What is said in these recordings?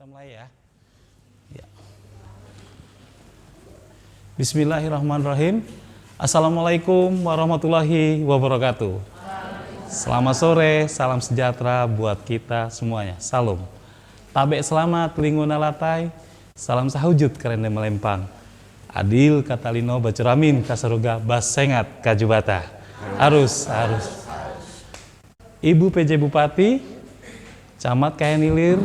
Kita mulai ya. Bismillahirrahmanirrahim. Assalamualaikum warahmatullahi wabarakatuh. Selamat sore, salam sejahtera buat kita semuanya. Salam. Tabe selamat, linguna latai. Salam sahujud kerende melempang. Adil katalino bacuramin kasaruga basengat kajubata. Harus. Ibu PJ Bupati, Camat Kayanilir,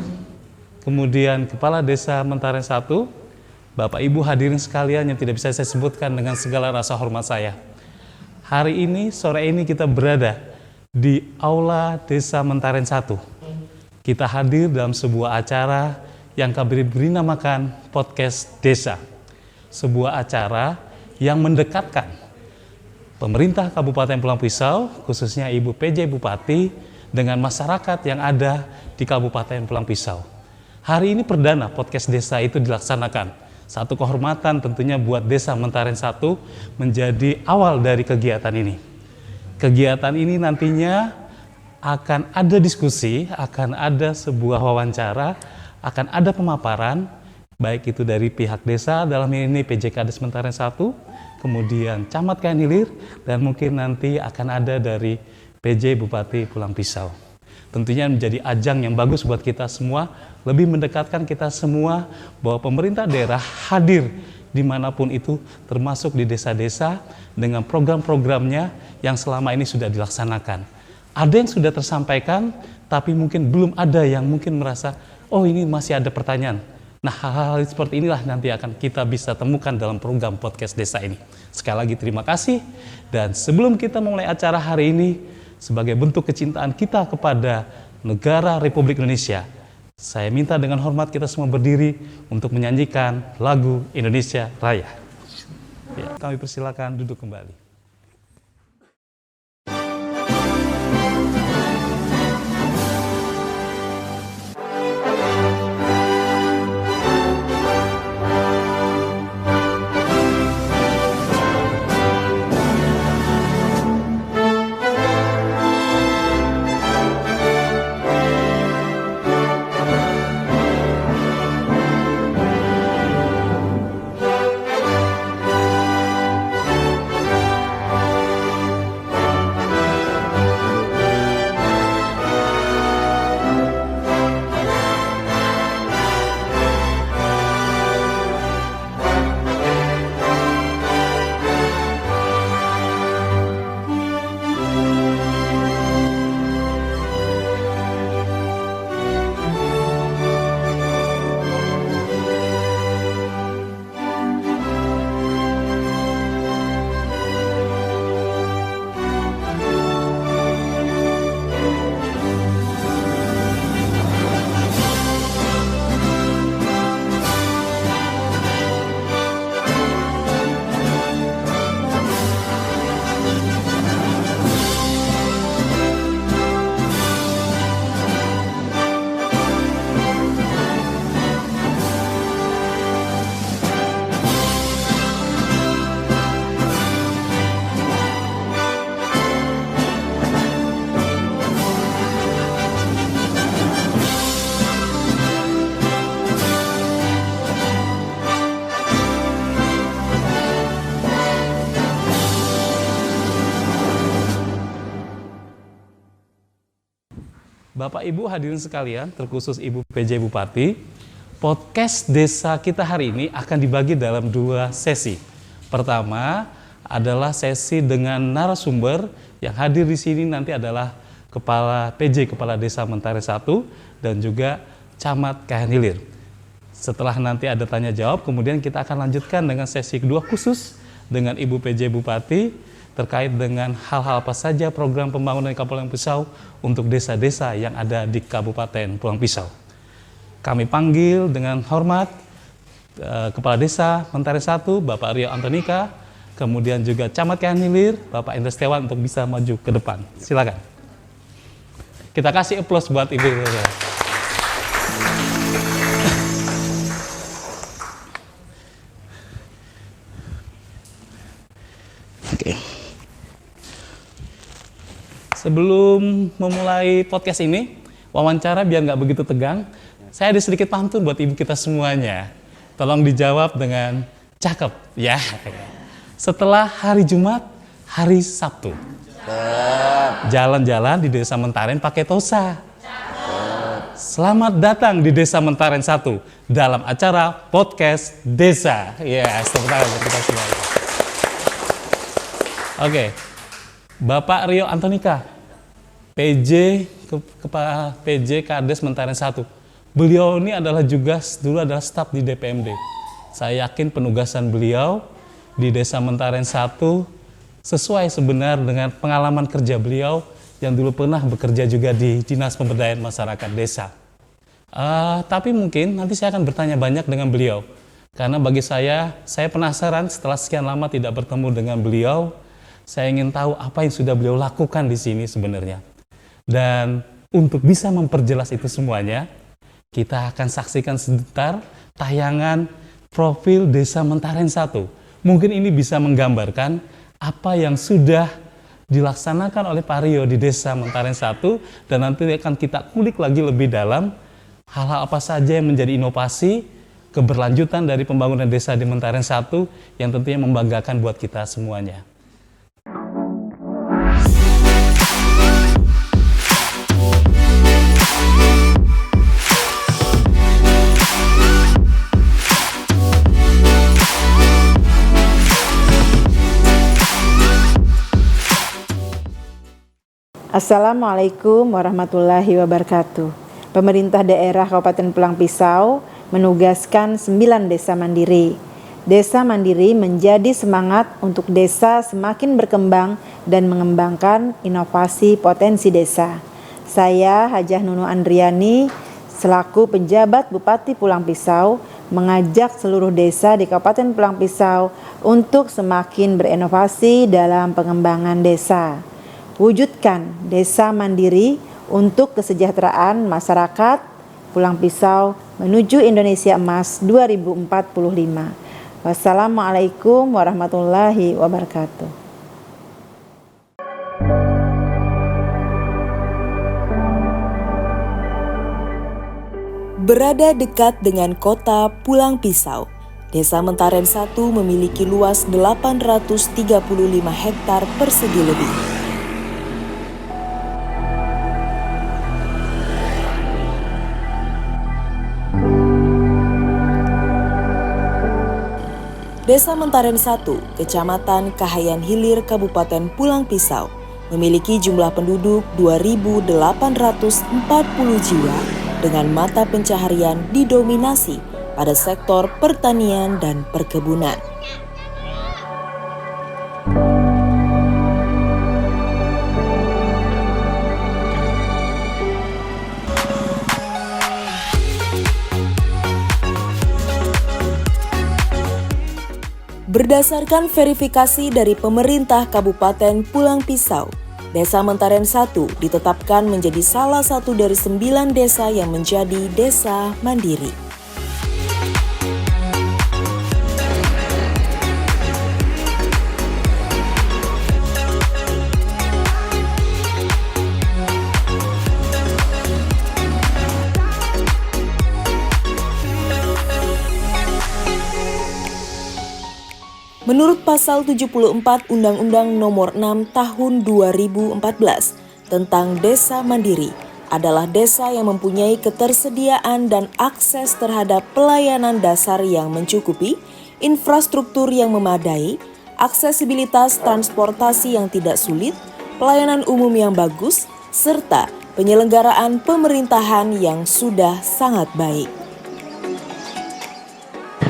kemudian Kepala Desa Mentaren 1, Bapak Ibu hadirin sekalian yang tidak bisa saya sebutkan dengan segala rasa hormat saya. Hari ini, sore ini kita berada di Aula Desa Mentaren 1. Kita hadir dalam sebuah acara yang kami beri namakan Podcast Desa. Sebuah acara yang mendekatkan pemerintah Kabupaten Pulang Pisau, khususnya Ibu PJ Bupati, dengan masyarakat yang ada di Kabupaten Pulang Pisau. Hari ini perdana podcast desa itu dilaksanakan. Satu kehormatan tentunya buat Desa Mentaren 1 menjadi awal dari kegiatan ini. Kegiatan ini nantinya akan ada diskusi, akan ada sebuah wawancara, akan ada pemaparan, baik itu dari pihak desa, dalam ini PJKades Mentaren 1, kemudian Camat Kayanilir, dan mungkin nanti akan ada dari PJ Bupati Pulang Pisau. Tentunya menjadi ajang yang bagus buat kita semua, lebih mendekatkan kita semua bahwa pemerintah daerah hadir dimanapun itu, termasuk di desa-desa dengan program-programnya yang selama ini sudah dilaksanakan. Ada yang sudah tersampaikan, tapi mungkin belum ada yang mungkin merasa, oh ini masih ada pertanyaan. Nah, hal-hal seperti inilah nanti akan kita bisa temukan dalam program podcast desa ini. Sekali lagi terima kasih, dan sebelum kita memulai acara hari ini, sebagai bentuk kecintaan kita kepada negara Republik Indonesia, saya minta dengan hormat kita semua berdiri untuk menyanyikan lagu Indonesia Raya. Ya, kami persilakan duduk kembali. Bapak Ibu hadirin sekalian, terkhusus Ibu PJ Bupati, podcast desa kita hari ini akan dibagi dalam dua sesi. Pertama adalah sesi dengan narasumber yang hadir di sini nanti adalah Kepala PJ Kepala Desa Mentaren 1 dan juga Camat Kayanilir. Setelah nanti ada tanya jawab, kemudian kita akan lanjutkan dengan sesi kedua khusus dengan Ibu PJ Bupati terkait dengan hal-hal apa saja program pembangunan Kabupaten Pulang Pisau untuk desa-desa yang ada di Kabupaten Pulang Pisau. Kami panggil dengan hormat Kepala Desa Mentaren 1, Bapak Rio Antonika, kemudian juga Camat Kayanilir, Bapak Indra Setiawan untuk bisa maju ke depan. Silakan. Kita kasih aplaus buat Ibu. Oke. Sebelum memulai podcast ini, wawancara biar nggak begitu tegang, Saya ada sedikit pantun buat ibu kita semuanya. Tolong dijawab dengan cakep ya. Setelah hari Jumat, hari Sabtu. Jalan-jalan di Desa Mentaren pakai tosa. Selamat datang di Desa Mentaren 1 dalam acara Podcast Desa. Ya, tepuk tangan buat kita semua. Oke. Bapak Rio Antonika, Kepala PJ Kades Mentaren 1. Beliau ini adalah juga dulu adalah staf di DPMD. Saya yakin penugasan beliau di Desa Mentaren 1 sesuai sebenarnya dengan pengalaman kerja beliau yang dulu pernah bekerja juga di Dinas Pemberdayaan Masyarakat Desa. Tapi mungkin nanti saya akan bertanya banyak dengan beliau. Karena bagi saya penasaran setelah sekian lama tidak bertemu dengan beliau, saya ingin tahu apa yang sudah beliau lakukan di sini sebenarnya. Dan untuk bisa memperjelas itu semuanya, kita akan saksikan sebentar tayangan profil Desa Mentaren 1. Mungkin ini bisa menggambarkan apa yang sudah dilaksanakan oleh Pak Rio di Desa Mentaren 1 dan nanti akan kita kulik lagi lebih dalam hal-hal apa saja yang menjadi inovasi keberlanjutan dari pembangunan desa di Mentaren 1 yang tentunya membanggakan buat kita semuanya. Assalamualaikum warahmatullahi wabarakatuh. Pemerintah daerah Kabupaten Pulang Pisau menugaskan 9 desa mandiri. Desa mandiri menjadi semangat untuk desa semakin berkembang dan mengembangkan inovasi potensi desa. Saya Hajah Nunu Andriani selaku penjabat Bupati Pulang Pisau mengajak seluruh desa di Kabupaten Pulang Pisau untuk semakin berinovasi dalam pengembangan desa. Wujudkan desa mandiri untuk kesejahteraan masyarakat Pulang Pisau menuju Indonesia Emas 2045. Wassalamualaikum warahmatullahi wabarakatuh. Berada dekat dengan kota Pulang Pisau, Desa Mentaren 1 memiliki luas 835 hektar persegi lebih. Desa Mentaren 1, Kecamatan Kahayan Hilir, Kabupaten Pulang Pisau, memiliki jumlah penduduk 2.840 jiwa dengan mata pencaharian didominasi pada sektor pertanian dan perkebunan. Berdasarkan verifikasi dari pemerintah Kabupaten Pulang Pisau, Desa Mentaren 1 ditetapkan menjadi salah satu dari 9 desa yang menjadi desa mandiri. Menurut Pasal 74 Undang-Undang Nomor 6 Tahun 2014 tentang Desa Mandiri adalah desa yang mempunyai ketersediaan dan akses terhadap pelayanan dasar yang mencukupi, infrastruktur yang memadai, aksesibilitas transportasi yang tidak sulit, pelayanan umum yang bagus, serta penyelenggaraan pemerintahan yang sudah sangat baik.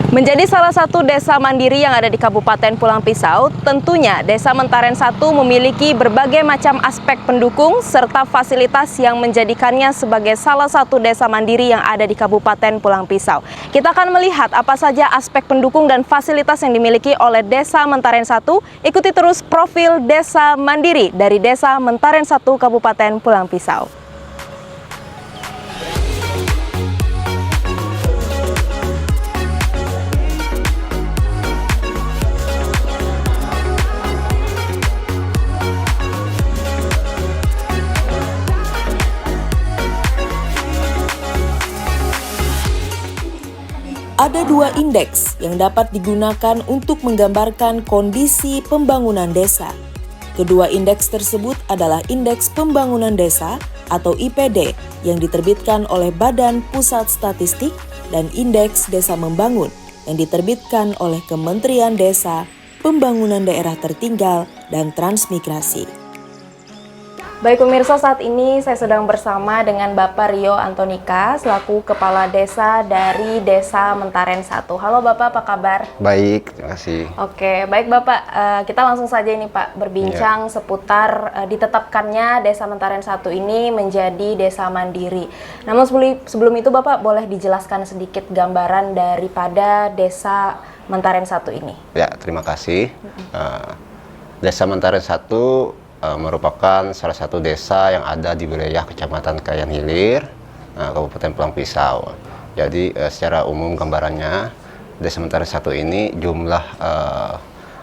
Menjadi salah satu desa mandiri yang ada di Kabupaten Pulang Pisau, tentunya Desa Mentaren 1 memiliki berbagai macam aspek pendukung serta fasilitas yang menjadikannya sebagai salah satu desa mandiri yang ada di Kabupaten Pulang Pisau. Kita akan melihat apa saja aspek pendukung dan fasilitas yang dimiliki oleh Desa Mentaren 1. Ikuti terus profil Desa Mandiri dari Desa Mentaren 1 Kabupaten Pulang Pisau. Ada 2 indeks yang dapat digunakan untuk menggambarkan kondisi pembangunan desa. Kedua indeks tersebut adalah Indeks Pembangunan Desa atau IPD yang diterbitkan oleh Badan Pusat Statistik dan Indeks Desa Membangun yang diterbitkan oleh Kementerian Desa, Pembangunan Daerah Tertinggal, dan Transmigrasi. Baik pemirsa, saat ini saya sedang bersama dengan Bapak Rio Antonika selaku Kepala Desa dari Desa Mentaren 1. Halo Bapak, apa kabar? Baik, terima kasih. Oke, baik Bapak, kita langsung saja ini Pak berbincang seputar ditetapkannya Desa Mentaren 1 ini menjadi desa mandiri. Namun sebelum itu Bapak boleh dijelaskan sedikit gambaran daripada Desa Mentaren 1 ini? Ya, terima kasih. Desa Mentaren 1 merupakan salah satu desa yang ada di wilayah Kecamatan Kayan Hilir, Kabupaten Pulang Pisau. Jadi secara umum gambarannya Desa Mentaren 1 ini jumlah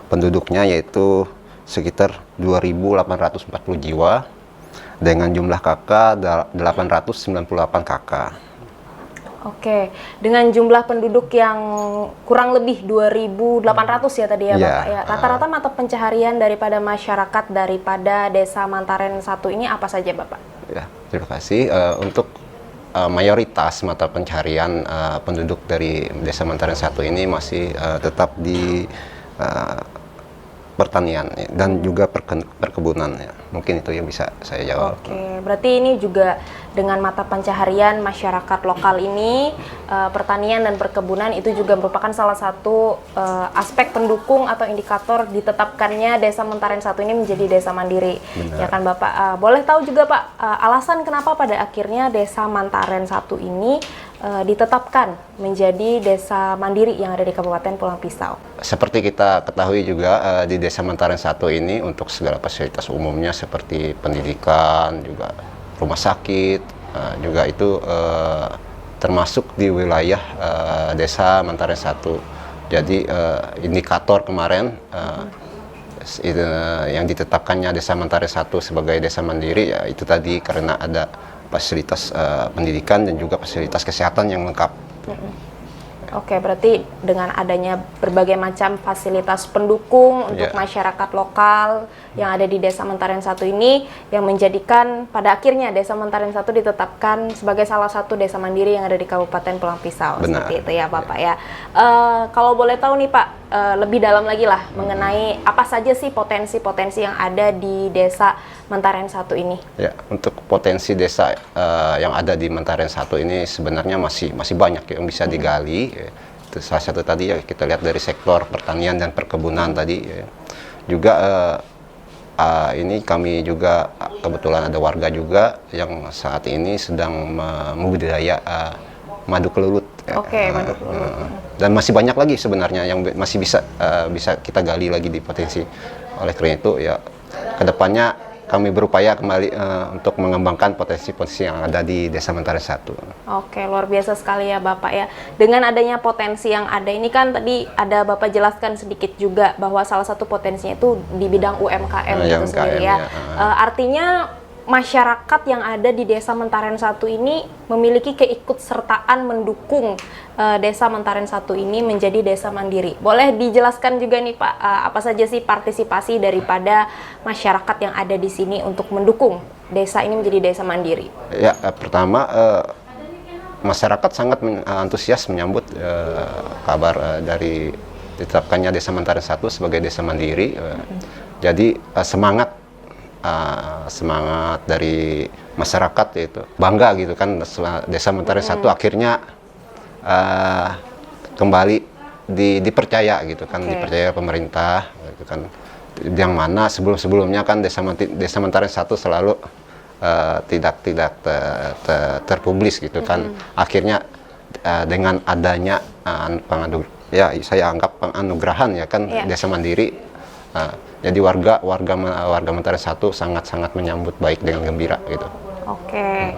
penduduknya yaitu sekitar 2.840 jiwa dengan jumlah KK 898 KK. Oke, dengan jumlah penduduk yang kurang lebih 2.800 ya tadi ya Bapak ya. Rata-rata mata pencaharian daripada masyarakat daripada Desa Mentaren 1 ini apa saja Bapak? Ya, terima kasih. Untuk mayoritas mata pencaharian penduduk dari Desa Mentaren 1 ini masih tetap di pertanian dan juga perkebunan ya. Mungkin itu yang bisa saya jawab. Oke, berarti ini juga dengan mata pencaharian masyarakat lokal ini pertanian dan perkebunan itu juga merupakan salah satu aspek pendukung atau indikator ditetapkannya Desa Mentaren 1 ini menjadi desa mandiri. Benar. Ya kan Bapak? Boleh tahu juga Pak alasan kenapa pada akhirnya Desa Mentaren 1 ini ditetapkan menjadi desa mandiri yang ada di Kabupaten Pulang Pisau? Seperti kita ketahui juga di Desa Mentaren 1 ini untuk segala fasilitas umumnya seperti pendidikan, juga rumah sakit, juga itu termasuk di wilayah Desa Mentaren 1. Jadi indikator kemarin yang ditetapkannya Desa Mentaren 1 sebagai desa mandiri ya itu tadi karena ada fasilitas pendidikan dan juga fasilitas kesehatan yang lengkap. Oke, berarti dengan adanya berbagai macam fasilitas pendukung untuk masyarakat lokal yang ada di Desa Mentaren 1 ini yang menjadikan pada akhirnya Desa Mentaren 1 ditetapkan sebagai salah satu desa mandiri yang ada di Kabupaten Pulang Pisau. Benar. Seperti itu ya Bapak ya. Kalau boleh tahu nih Pak, lebih dalam lagi lah mengenai apa saja sih potensi-potensi yang ada di Desa Mentaren 1 ini? Ya, untuk potensi desa yang ada di Mentaren 1 ini sebenarnya masih banyak yang bisa digali. Itu salah satu tadi ya kita lihat dari sektor pertanian dan perkebunan tadi. Juga ini kami juga kebetulan ada warga juga yang saat ini sedang membudidaya madu kelulut. Oke, madu kelulut. Dan masih banyak lagi sebenarnya yang masih bisa kita gali lagi di potensi. Oleh karena itu ya kedepannya kami berupaya kembali untuk mengembangkan potensi-potensi yang ada di Desa Mentaren 1. Oke, luar biasa sekali ya Bapak ya. Dengan adanya potensi yang ada ini kan tadi ada Bapak jelaskan sedikit juga bahwa salah satu potensinya itu di bidang UMKM itu sendiri ya. Artinya masyarakat yang ada di Desa Mentaren 1 ini memiliki keikutsertaan mendukung Desa Mentaren 1 ini menjadi desa mandiri. Boleh dijelaskan juga nih Pak, apa saja sih partisipasi daripada masyarakat yang ada di sini untuk mendukung desa ini menjadi desa mandiri? Ya, pertama masyarakat sangat antusias menyambut kabar dari ditetapkannya Desa Mentaren 1 sebagai desa mandiri. Jadi semangat dari masyarakat itu bangga gitu kan Desa Mentaren 1 akhirnya kembali dipercaya gitu kan, dipercaya pemerintah gitu kan, yang mana sebelumnya kan Desa Mentaren 1 selalu tidak terpublis gitu kan. Akhirnya dengan adanya saya anggap penganugerahan ya kan desa mandiri, jadi warga Mentaren 1 sangat menyambut baik dengan gembira gitu. Oke,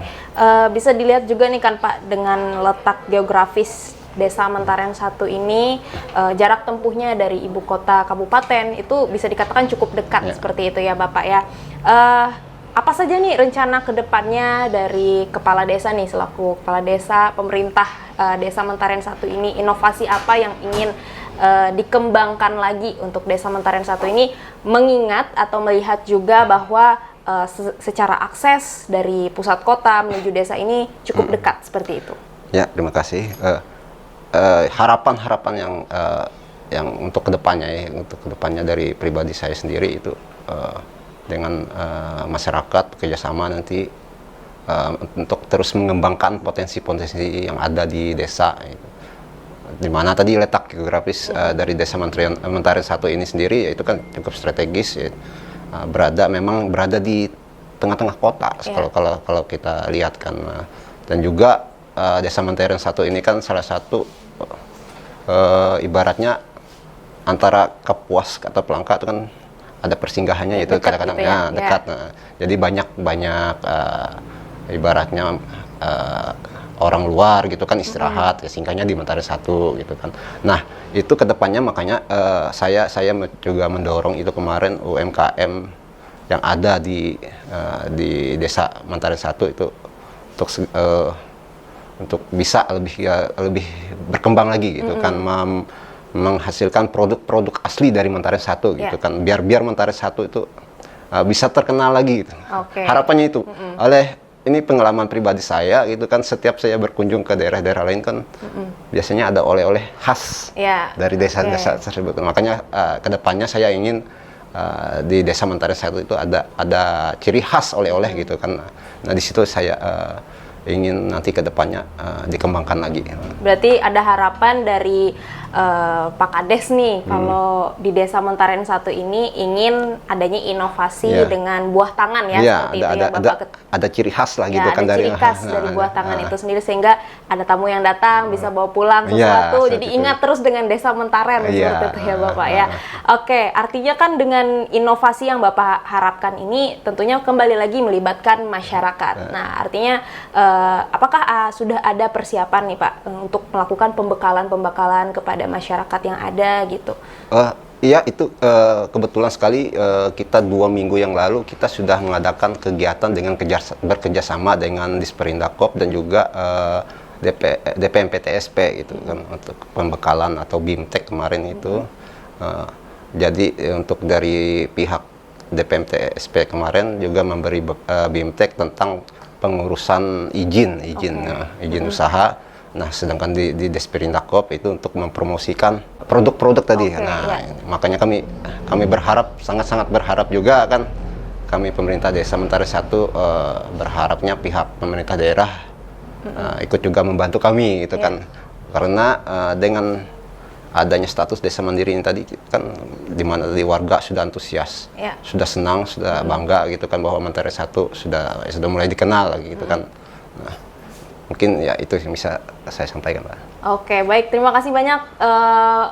bisa dilihat juga nih kan Pak dengan letak geografis Desa Mentaren 1 ini, jarak tempuhnya dari ibu kota kabupaten itu bisa dikatakan cukup dekat seperti itu ya Bapak ya. Apa saja nih rencana kedepannya dari Kepala Desa nih selaku Kepala Desa pemerintah Desa Mentaren 1 ini? Inovasi apa yang ingin dikembangkan lagi untuk Desa Mentaren 1 ini, mengingat atau melihat juga bahwa secara akses dari pusat kota menuju desa ini cukup dekat seperti itu? Ya, terima kasih. Harapan-harapan yang untuk kedepannya dari pribadi saya sendiri itu dengan masyarakat bekerjasama nanti untuk terus mengembangkan potensi-potensi yang ada di desa, di mana tadi letak geografis dari Desa Mentaren 1 ini sendiri yaitu kan cukup strategis, memang berada di tengah-tengah kota. Kalau kita lihat kan, dan juga Desa Mentaren 1 ini kan salah satu ibaratnya antara Kapuas atau Pelangka itu kan ada persinggahannya, yaitu kadang-kadang gitu ya? dekat. Nah, jadi banyak ibaratnya orang luar gitu kan istirahat, singgahnya di Mentaren 1 gitu kan. Nah, itu kedepannya makanya saya juga mendorong itu kemarin UMKM yang ada di Desa Mentaren 1 itu untuk bisa lebih berkembang lagi gitu kan, menghasilkan produk-produk asli dari Mentaren 1 gitu kan, biar Mentaren 1 itu bisa terkenal lagi gitu. Harapannya itu. Oleh ini pengalaman pribadi saya gitu kan, setiap saya berkunjung ke daerah-daerah lain kan biasanya ada oleh-oleh khas dari desa-desa tersebut. Makanya kedepannya saya ingin di Desa Mentaren 1 itu ada ciri khas oleh-oleh gitu kan. Nah, di situ saya ingin nanti kedepannya dikembangkan lagi. Berarti ada harapan dari Pak Kades nih, kalau di Desa Mentaren 1 ini ingin adanya inovasi dengan buah tangan ya, seperti itu ya Bapak. Ada ciri khas lah gitu kan, ada ciri khas dari buah tangan itu sendiri, sehingga ada tamu yang datang bisa bawa pulang sesuatu, jadi ingat terus dengan Desa Mentaren seperti itu ya Bapak ya. Oke, artinya kan dengan inovasi yang Bapak harapkan ini tentunya kembali lagi melibatkan masyarakat. Nah, artinya apakah sudah ada persiapan nih Pak untuk melakukan pembekalan kepada masyarakat yang ada gitu? Iya, itu kebetulan sekali kita 2 minggu yang lalu kita sudah mengadakan kegiatan dengan bekerjasama dengan Disperindakop dan juga DPMPTSP gitu kan, untuk pembekalan atau BIMTEK kemarin itu. Jadi untuk dari pihak DPMTSP kemarin juga memberi BIMTEK tentang pengurusan izin usaha. Nah, sedangkan di Disperindakop itu untuk mempromosikan produk-produk tadi. Makanya kami berharap, sangat-sangat berharap juga kan, kami pemerintah Desa Mentaren 1 berharapnya pihak pemerintah daerah ikut juga membantu kami gitu kan. Karena dengan adanya status desa mandiri ini tadi kan, di mana warga sudah antusias, sudah senang, sudah bangga gitu kan, bahwa Mentaren 1 sudah mulai dikenal lagi gitu kan. Nah, mungkin ya itu yang bisa saya sampaikan, Pak. Oke, baik. Terima kasih banyak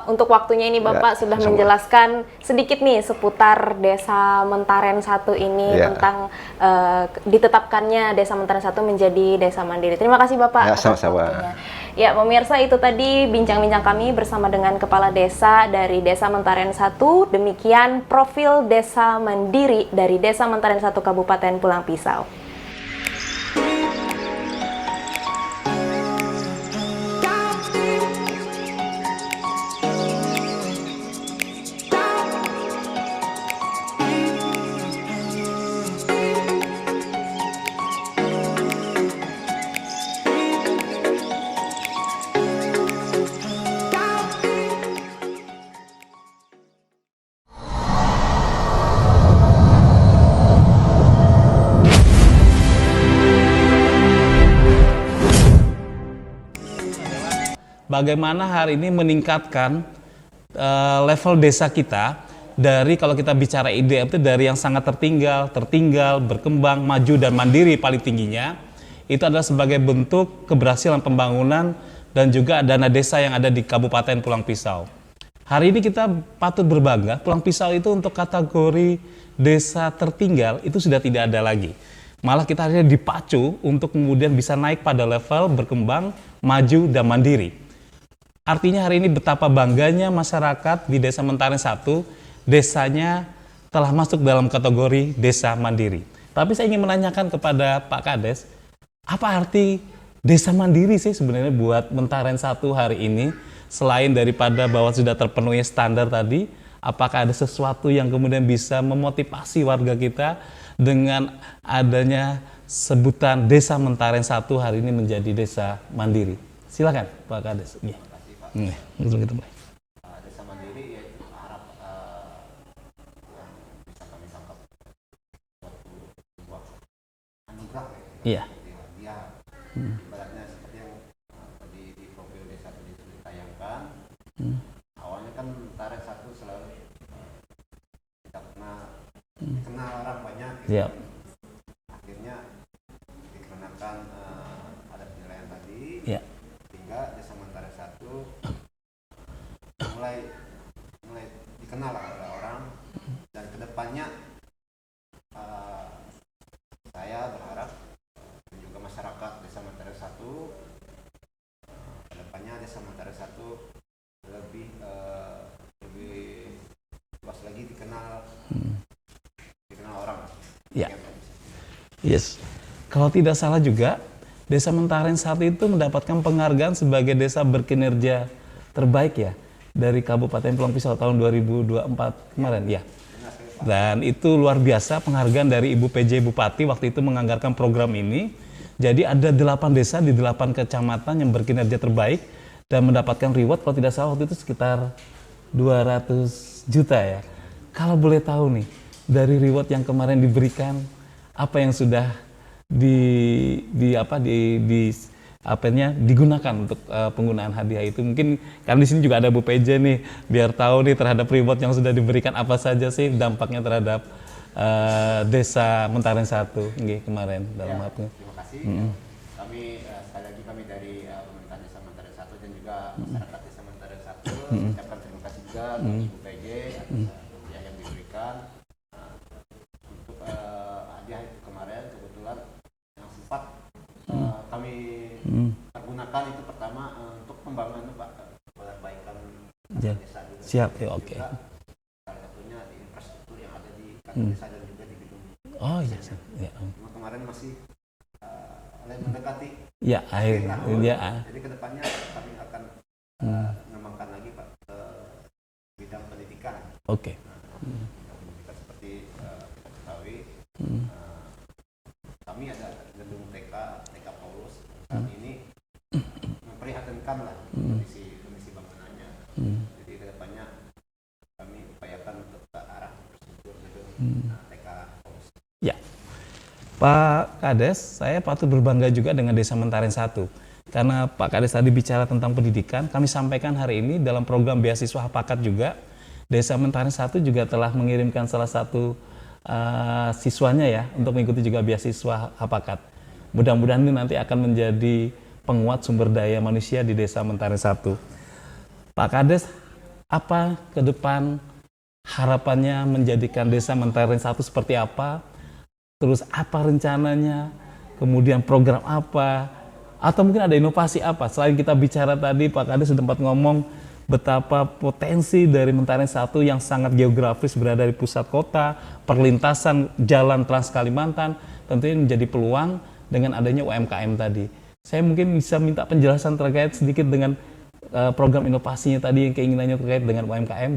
untuk waktunya ini Bapak sudah menjelaskan sedikit nih seputar Desa Mentaren 1 ini, tentang ditetapkannya Desa Mentaren 1 menjadi desa mandiri. Terima kasih Bapak. Ya, sama-sama. Ya, pemirsa, itu tadi bincang-bincang kami bersama dengan Kepala Desa dari Desa Mentaren 1. Demikian profil desa mandiri dari Desa Mentaren 1 Kabupaten Pulang Pisau. Bagaimana hari ini meningkatkan level desa kita dari, kalau kita bicara IDM itu dari yang sangat tertinggal, berkembang, maju dan mandiri paling tingginya, itu adalah sebagai bentuk keberhasilan pembangunan dan juga dana desa yang ada di Kabupaten Pulang Pisau. Hari ini kita patut berbangga, Pulang Pisau itu untuk kategori desa tertinggal itu sudah tidak ada lagi. Malah kita akhirnya dipacu untuk kemudian bisa naik pada level berkembang, maju dan mandiri. Artinya hari ini betapa bangganya masyarakat di Desa Mentaren 1, desanya telah masuk dalam kategori desa mandiri. Tapi saya ingin menanyakan kepada Pak Kades, apa arti desa mandiri sih sebenarnya buat Mentaren 1 hari ini. Selain daripada bahwa sudah terpenuhi standar tadi, apakah ada sesuatu yang kemudian bisa memotivasi warga kita dengan adanya sebutan Desa Mentaren 1 hari ini menjadi desa mandiri? Silakan Pak Kades. Iya. Langsung kita mulai. Desa mandiri yaitu harap yang bisa kami tangkap suatu sebuah anugerah Iya. dia ibaratnya seperti yang di profil desa tadi ditayangkan. Awalnya kan Mentaren 1 selalu tidak dikenal orang banyak gitu. Iya. Akhirnya dikarenakan ada penilaian tadi, Iya. sehingga Desa Mentaren 1 mulai dikenal oleh orang, dan kedepannya saya berharap dan juga masyarakat Desa Mentaren 1 kedepannya Desa Mentaren 1 lebih luas lagi dikenal orang. Ya. Yes. Kalau tidak salah juga, Desa Mentaren 1 itu mendapatkan penghargaan sebagai desa berkinerja terbaik ya dari Kabupaten Pulang Pisau tahun 2024 kemarin ya. Dan itu luar biasa penghargaan dari Ibu PJ Bupati waktu itu menganggarkan program ini. Jadi ada 8 desa di 8 kecamatan yang berkinerja terbaik dan mendapatkan reward kalau tidak salah waktu itu sekitar 200 juta ya. Kalau boleh tahu nih, dari reward yang kemarin diberikan, apa yang sudah digunakan untuk penggunaan hadiah itu? Mungkin kan di sini juga ada Bu PJ nih, biar tahu nih terhadap reward yang sudah diberikan apa saja sih dampaknya terhadap Desa Mentaren 1 kemarin dalam hal. Terima kasih. Kami sekali lagi kami dari pemerintah Desa Mentaren 1 dan juga masyarakat Desa Mentaren 1 ucapkan terima kasih juga bagi Ibu PJ atas hadiah yang diberikan. Untuk hadiah itu kemarin kebetulan yang sempat kami pergunakan itu pertama untuk pembangunan perbaikan desa juga. Siap, ya oke. Salah satunya di infrastruktur yang ada di kantor desa dan juga di gedung. Oh iya, ya. Cuma kemarin masih mendekati Ya, akhir. Ya. Jadi kedepannya kami akan mengembangkan lagi Pak ke bidang pendidikan. Oke. Pendidikan seperti kita ketahui, kami ada gedung TK Paulus saat ini memprihatinkan lah kondisi bangunannya. Jadi kedepannya kami upayakan untuk ke arah infrastruktur gedung TK Paulus. Ya. Pak Kades, saya patut berbangga juga dengan Desa Mentaren 1. Karena Pak Kades tadi bicara tentang pendidikan, kami sampaikan hari ini dalam program beasiswa Hapakat juga, Desa Mentaren 1 juga telah mengirimkan salah satu siswanya ya untuk mengikuti juga beasiswa Hapakat. Mudah-mudahan ini nanti akan menjadi penguat sumber daya manusia di Desa Mentaren 1. Pak Kades, apa ke depan harapannya menjadikan Desa Mentaren 1 seperti apa? Terus apa rencananya, kemudian program apa, atau mungkin ada inovasi apa? Selain kita bicara tadi, Pak Kades sempat ngomong betapa potensi dari Mentaren 1 yang sangat geografis berada di pusat kota, perlintasan jalan Trans Kalimantan, tentunya menjadi peluang dengan adanya UMKM tadi. Saya mungkin bisa minta penjelasan terkait sedikit dengan program inovasinya tadi yang keinginannya terkait dengan UMKM,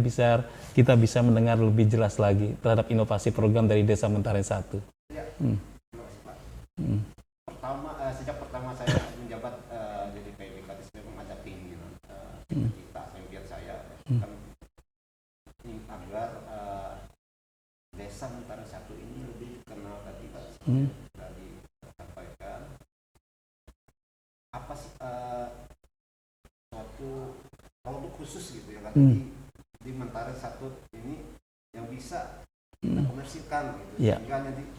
kita bisa mendengar lebih jelas lagi terhadap inovasi program dari Desa Mentaren 1. Ya, terima kasih Pak. Sejak pertama saya menjabat jadi PBK, memang ada keinginan impian saya kan agar Desa Mentaren 1 ini lebih dikenal tadi Pak, sudah disampaikan. Apa sih suatu produk khusus gitu yang ada di Mentaren 1 ini yang bisa kita komersilkan gitu, sehingga nanti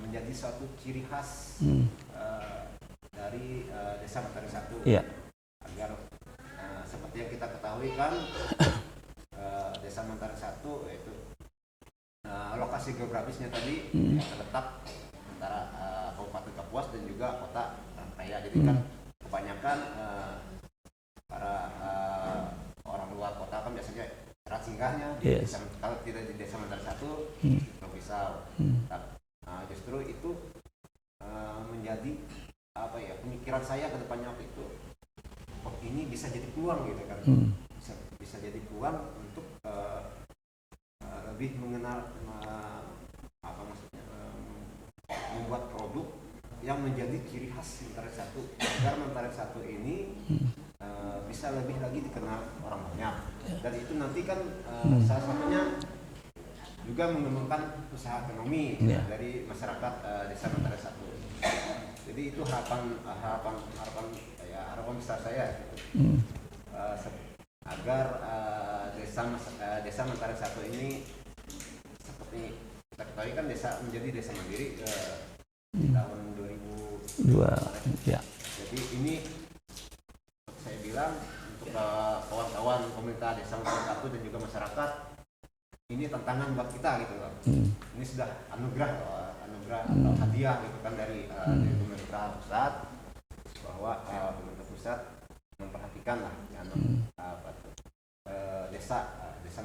menjadi suatu ciri khas dari Desa Mentaren 1. Agar seperti yang kita ketahui kan Desa Mentaren 1 yaitu lokasi geografisnya tadi yang terletak antara Kabupaten Kapuas dan juga Kota Raya. Jadi kan kebanyakan para orang luar kota kan biasanya tempat singgahnya di desa, kalau tidak di Desa Mentaren 1 Pulang Pisau. Justru itu menjadi pemikiran saya ke depannya ya kan. Bisa jadi peluang untuk lebih mengenal apa maksudnya, membuat produk yang menjadi ciri khas Mentaren Satu, agar Mentaren Satu ini bisa lebih lagi dikenal orang banyak. Dan itu nanti kan salah satunya juga mengembangkan usaha ekonomi dari masyarakat Desa Mentaren Satu. Jadi itu harapan besar saya gitu. Agar desa Mentaren Satu ini, seperti kita ketahui kan menjadi desa mandiri di tahun 2002 ya. Jadi ini saya bilang untuk kawan-kawan pemerintah Desa Mentaren Satu dan juga masyarakat, ini tantangan buat kita gitu loh. Ini sudah anugerah atau hadiah gitu kan dari pemerintah pusat, bahwa pemerintah pusat memperhatikan lah desa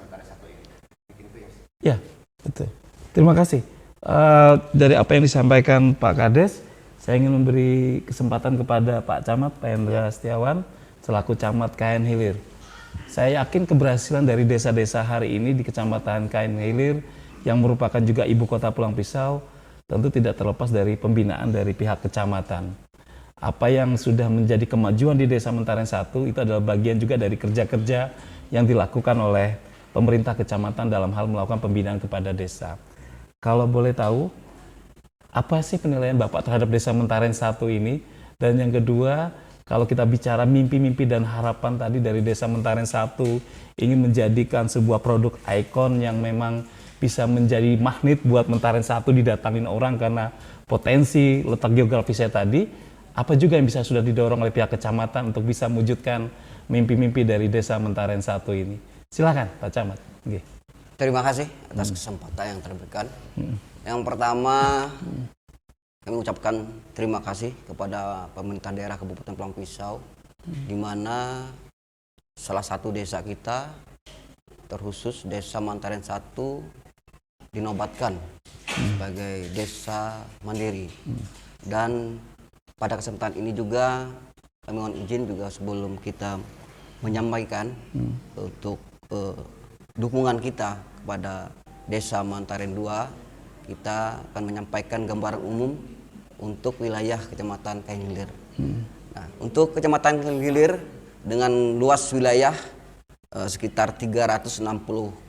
Mentaren Satu ini. Mungkin itu ya. Betul. Terima kasih. Dari apa yang disampaikan Pak Kades, saya ingin memberi kesempatan kepada Pak Camat, Pak Hendra Setiawan, selaku Camat KN Hilir. Saya yakin keberhasilan dari desa-desa hari ini di Kecamatan KN Hilir, yang merupakan juga ibu kota Pulang Pisau, tentu tidak terlepas dari pembinaan dari pihak kecamatan. Apa yang sudah menjadi kemajuan di Desa Mentaren Satu itu adalah bagian juga dari kerja-kerja yang dilakukan oleh pemerintah kecamatan dalam hal melakukan pembinaan kepada desa. Kalau boleh tahu, apa sih penilaian Bapak terhadap Desa Mentaren Satu ini? Dan yang kedua, kalau kita bicara mimpi-mimpi dan harapan tadi dari Desa Mentaren Satu, ingin menjadikan sebuah produk ikon yang memang bisa menjadi magnet buat Mentaren Satu didatangin orang karena potensi letak geografisnya tadi, apa juga yang bisa sudah didorong oleh pihak kecamatan untuk bisa mewujudkan mimpi-mimpi dari Desa Mentaren Satu ini? Silakan Pak Camat. Okay. Terima kasih atas kesempatan yang terberikan. Yang pertama, kami mengucapkan terima kasih kepada pemerintah daerah Kabupaten Pulang Pisau, di mana salah satu desa kita, terkhusus Desa Mentaren Satu, dinobatkan sebagai desa mandiri. Dan pada kesempatan ini juga kami mohon izin juga sebelum kita menyampaikan untuk dukungan kita kepada Desa Mentaren 2, kita akan menyampaikan gambaran umum untuk wilayah Kecamatan KN Hilir. Nah, untuk Kecamatan KN Hilir dengan luas wilayah sekitar 360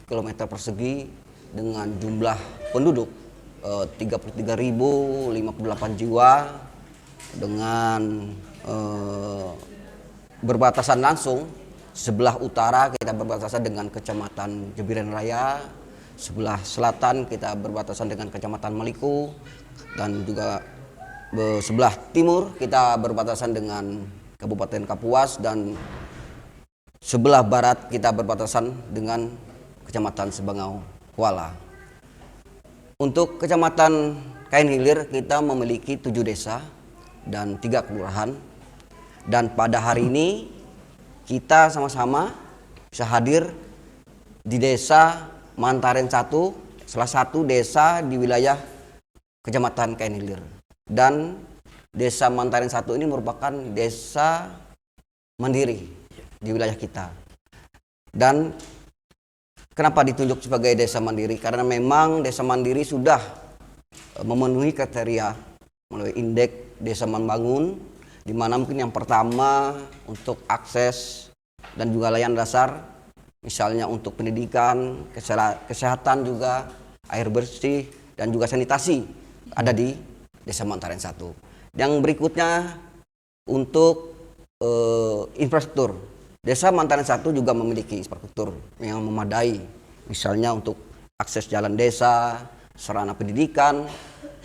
km persegi dengan jumlah penduduk 33.058 jiwa, dengan berbatasan langsung. Sebelah utara kita berbatasan dengan Kecamatan Jebiren Raya, sebelah selatan kita berbatasan dengan Kecamatan Maliku, dan juga sebelah timur kita berbatasan dengan Kabupaten Kapuas, dan sebelah barat kita berbatasan dengan Kecamatan Sebangau Kuala. Untuk Kecamatan KN Hilir kita memiliki 7 desa dan 3 kelurahan, dan pada hari ini kita sama-sama bisa hadir di Desa Mentaren Satu, salah satu desa di wilayah Kecamatan KN Hilir. Dan Desa Mentaren Satu ini merupakan desa mandiri di wilayah kita. Dan kenapa ditunjuk sebagai desa mandiri? Karena memang desa mandiri sudah memenuhi kriteria melalui indeks desa membangun, di mana mungkin yang pertama untuk akses dan juga layanan dasar, misalnya untuk pendidikan, kesehatan juga, air bersih, dan juga sanitasi ada di Desa Mentaren Satu. Yang berikutnya untuk infrastruktur. Desa Mentaren Satu juga memiliki infrastruktur yang memadai, misalnya untuk akses jalan desa, sarana pendidikan,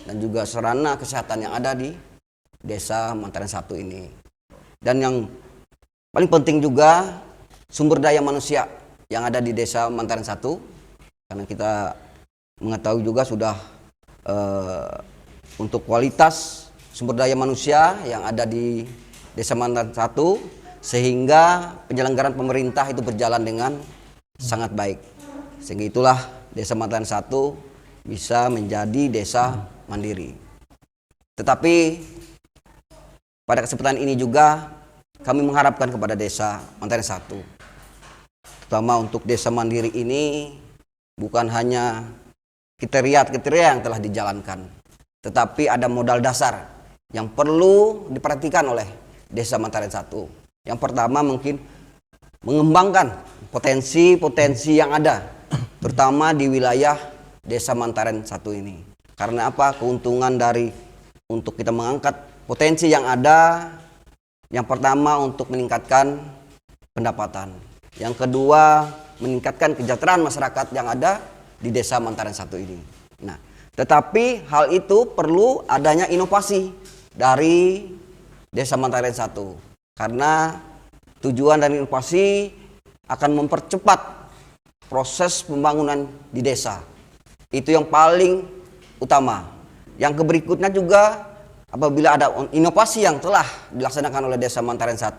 dan juga sarana kesehatan yang ada di Desa Mentaren Satu ini. Dan yang paling penting juga sumber daya manusia yang ada di Desa Mentaren Satu, karena kita mengetahui juga sudah untuk kualitas sumber daya manusia yang ada di Desa Mentaren Satu, sehingga penyelenggaraan pemerintah itu berjalan dengan sangat baik. Sehingga itulah Desa Mentaren Satu bisa menjadi desa mandiri. Tetapi pada kesempatan ini juga kami mengharapkan kepada Desa Mentaren Satu terutama untuk desa mandiri ini bukan hanya kriteria-kriteria yang telah dijalankan, tetapi ada modal dasar yang perlu diperhatikan oleh Desa Mantaren 1. Yang pertama mungkin mengembangkan potensi-potensi yang ada, terutama di wilayah Desa Mantaren 1 ini. Karena apa? Keuntungan dari untuk kita mengangkat potensi yang ada, yang pertama untuk meningkatkan pendapatan. Yang kedua, meningkatkan kesejahteraan masyarakat yang ada di Desa Mantaren 1 ini. Nah, tetapi hal itu perlu adanya inovasi dari Desa Mantaren 1. Karena tujuan dari inovasi akan mempercepat proses pembangunan di desa. Itu yang paling utama. Yang berikutnya juga apabila ada inovasi yang telah dilaksanakan oleh Desa Mantaren 1,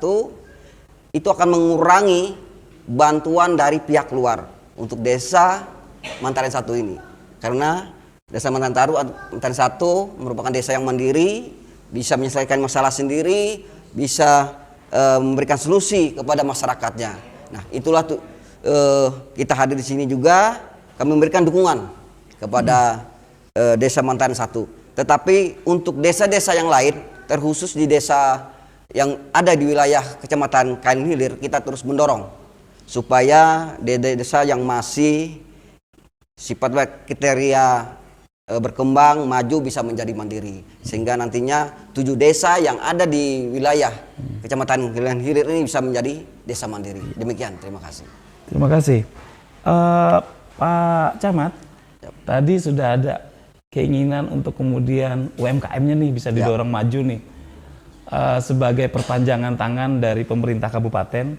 itu akan mengurangi bantuan dari pihak luar untuk Desa Mantaren 1 ini. Karena Desa Mantaren 1 merupakan desa yang mandiri, bisa menyelesaikan masalah sendiri, bisa memberikan solusi kepada masyarakatnya. Nah, itulah kita hadir di sini juga kami memberikan dukungan kepada Desa Mantaren 1. Tetapi untuk desa-desa yang lain, terkhusus di desa yang ada di wilayah Kecamatan Kain Hilir, kita terus mendorong supaya desa yang masih sifat kriteria berkembang, maju, bisa menjadi mandiri. Sehingga nantinya 7 desa yang ada di wilayah Kecamatan Kain Hilir ini bisa menjadi desa mandiri. Demikian, terima kasih. Terima kasih. Pak Camat, tadi sudah ada keinginan untuk kemudian UMKM-nya nih bisa didorong maju nih. Sebagai perpanjangan tangan dari pemerintah kabupaten,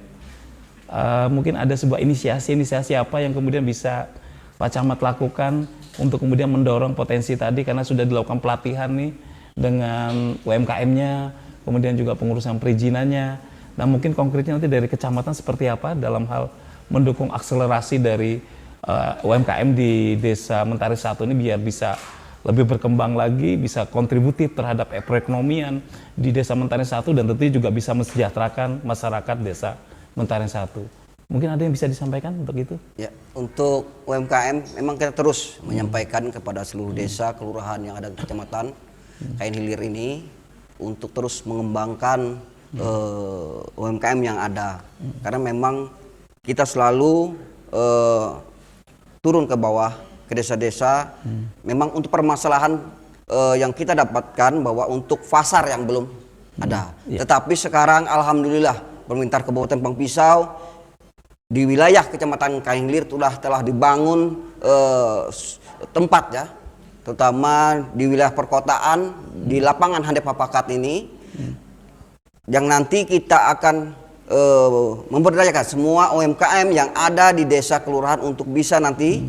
mungkin ada sebuah inisiasi apa yang kemudian bisa Pak Camat lakukan untuk kemudian mendorong potensi tadi, karena sudah dilakukan pelatihan nih dengan UMKM-nya, kemudian juga pengurusan perizinannya. Nah, mungkin konkretnya nanti dari kecamatan seperti apa dalam hal mendukung akselerasi dari UMKM di Desa Mentari 1 ini biar bisa lebih berkembang lagi, bisa kontributif terhadap perekonomian di Desa Mentari 1 dan tentunya juga bisa mesejahterakan masyarakat Desa Mentari 1. Mungkin ada yang bisa disampaikan untuk itu? Ya, untuk UMKM memang kita terus menyampaikan kepada seluruh desa, kelurahan yang ada di Kecamatan Kain Hilir ini untuk terus mengembangkan UMKM yang ada. Karena memang kita selalu turun ke bawah, ke desa-desa. Memang untuk permasalahan yang kita dapatkan bahwa untuk pasar yang belum ada. Tetapi sekarang alhamdulillah pemerintah Kabupaten Pangpisau di wilayah Kecamatan Kain Hilir telah dibangun tempat ya, terutama di wilayah perkotaan di lapangan Handap Papakat ini, yang nanti kita akan memberdayakan semua UMKM yang ada di desa kelurahan untuk bisa nanti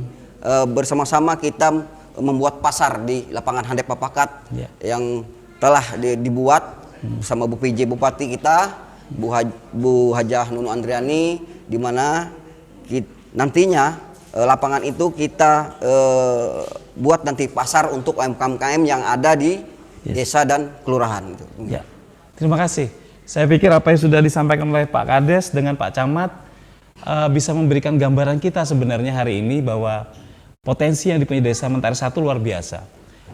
bersama-sama kita membuat pasar di lapangan Handap Papakat yang telah dibuat bersama Bu PJ Bupati kita, Bu Hajah Nunu Andriani, di mana nantinya lapangan itu kita buat nanti pasar untuk UMKM yang ada di desa dan kelurahan. Gitu. Ya. Terima kasih. Saya pikir apa yang sudah disampaikan oleh Pak Kades dengan Pak Camat bisa memberikan gambaran kita sebenarnya hari ini bahwa potensi yang dipunyai Desa Mentari 1 luar biasa.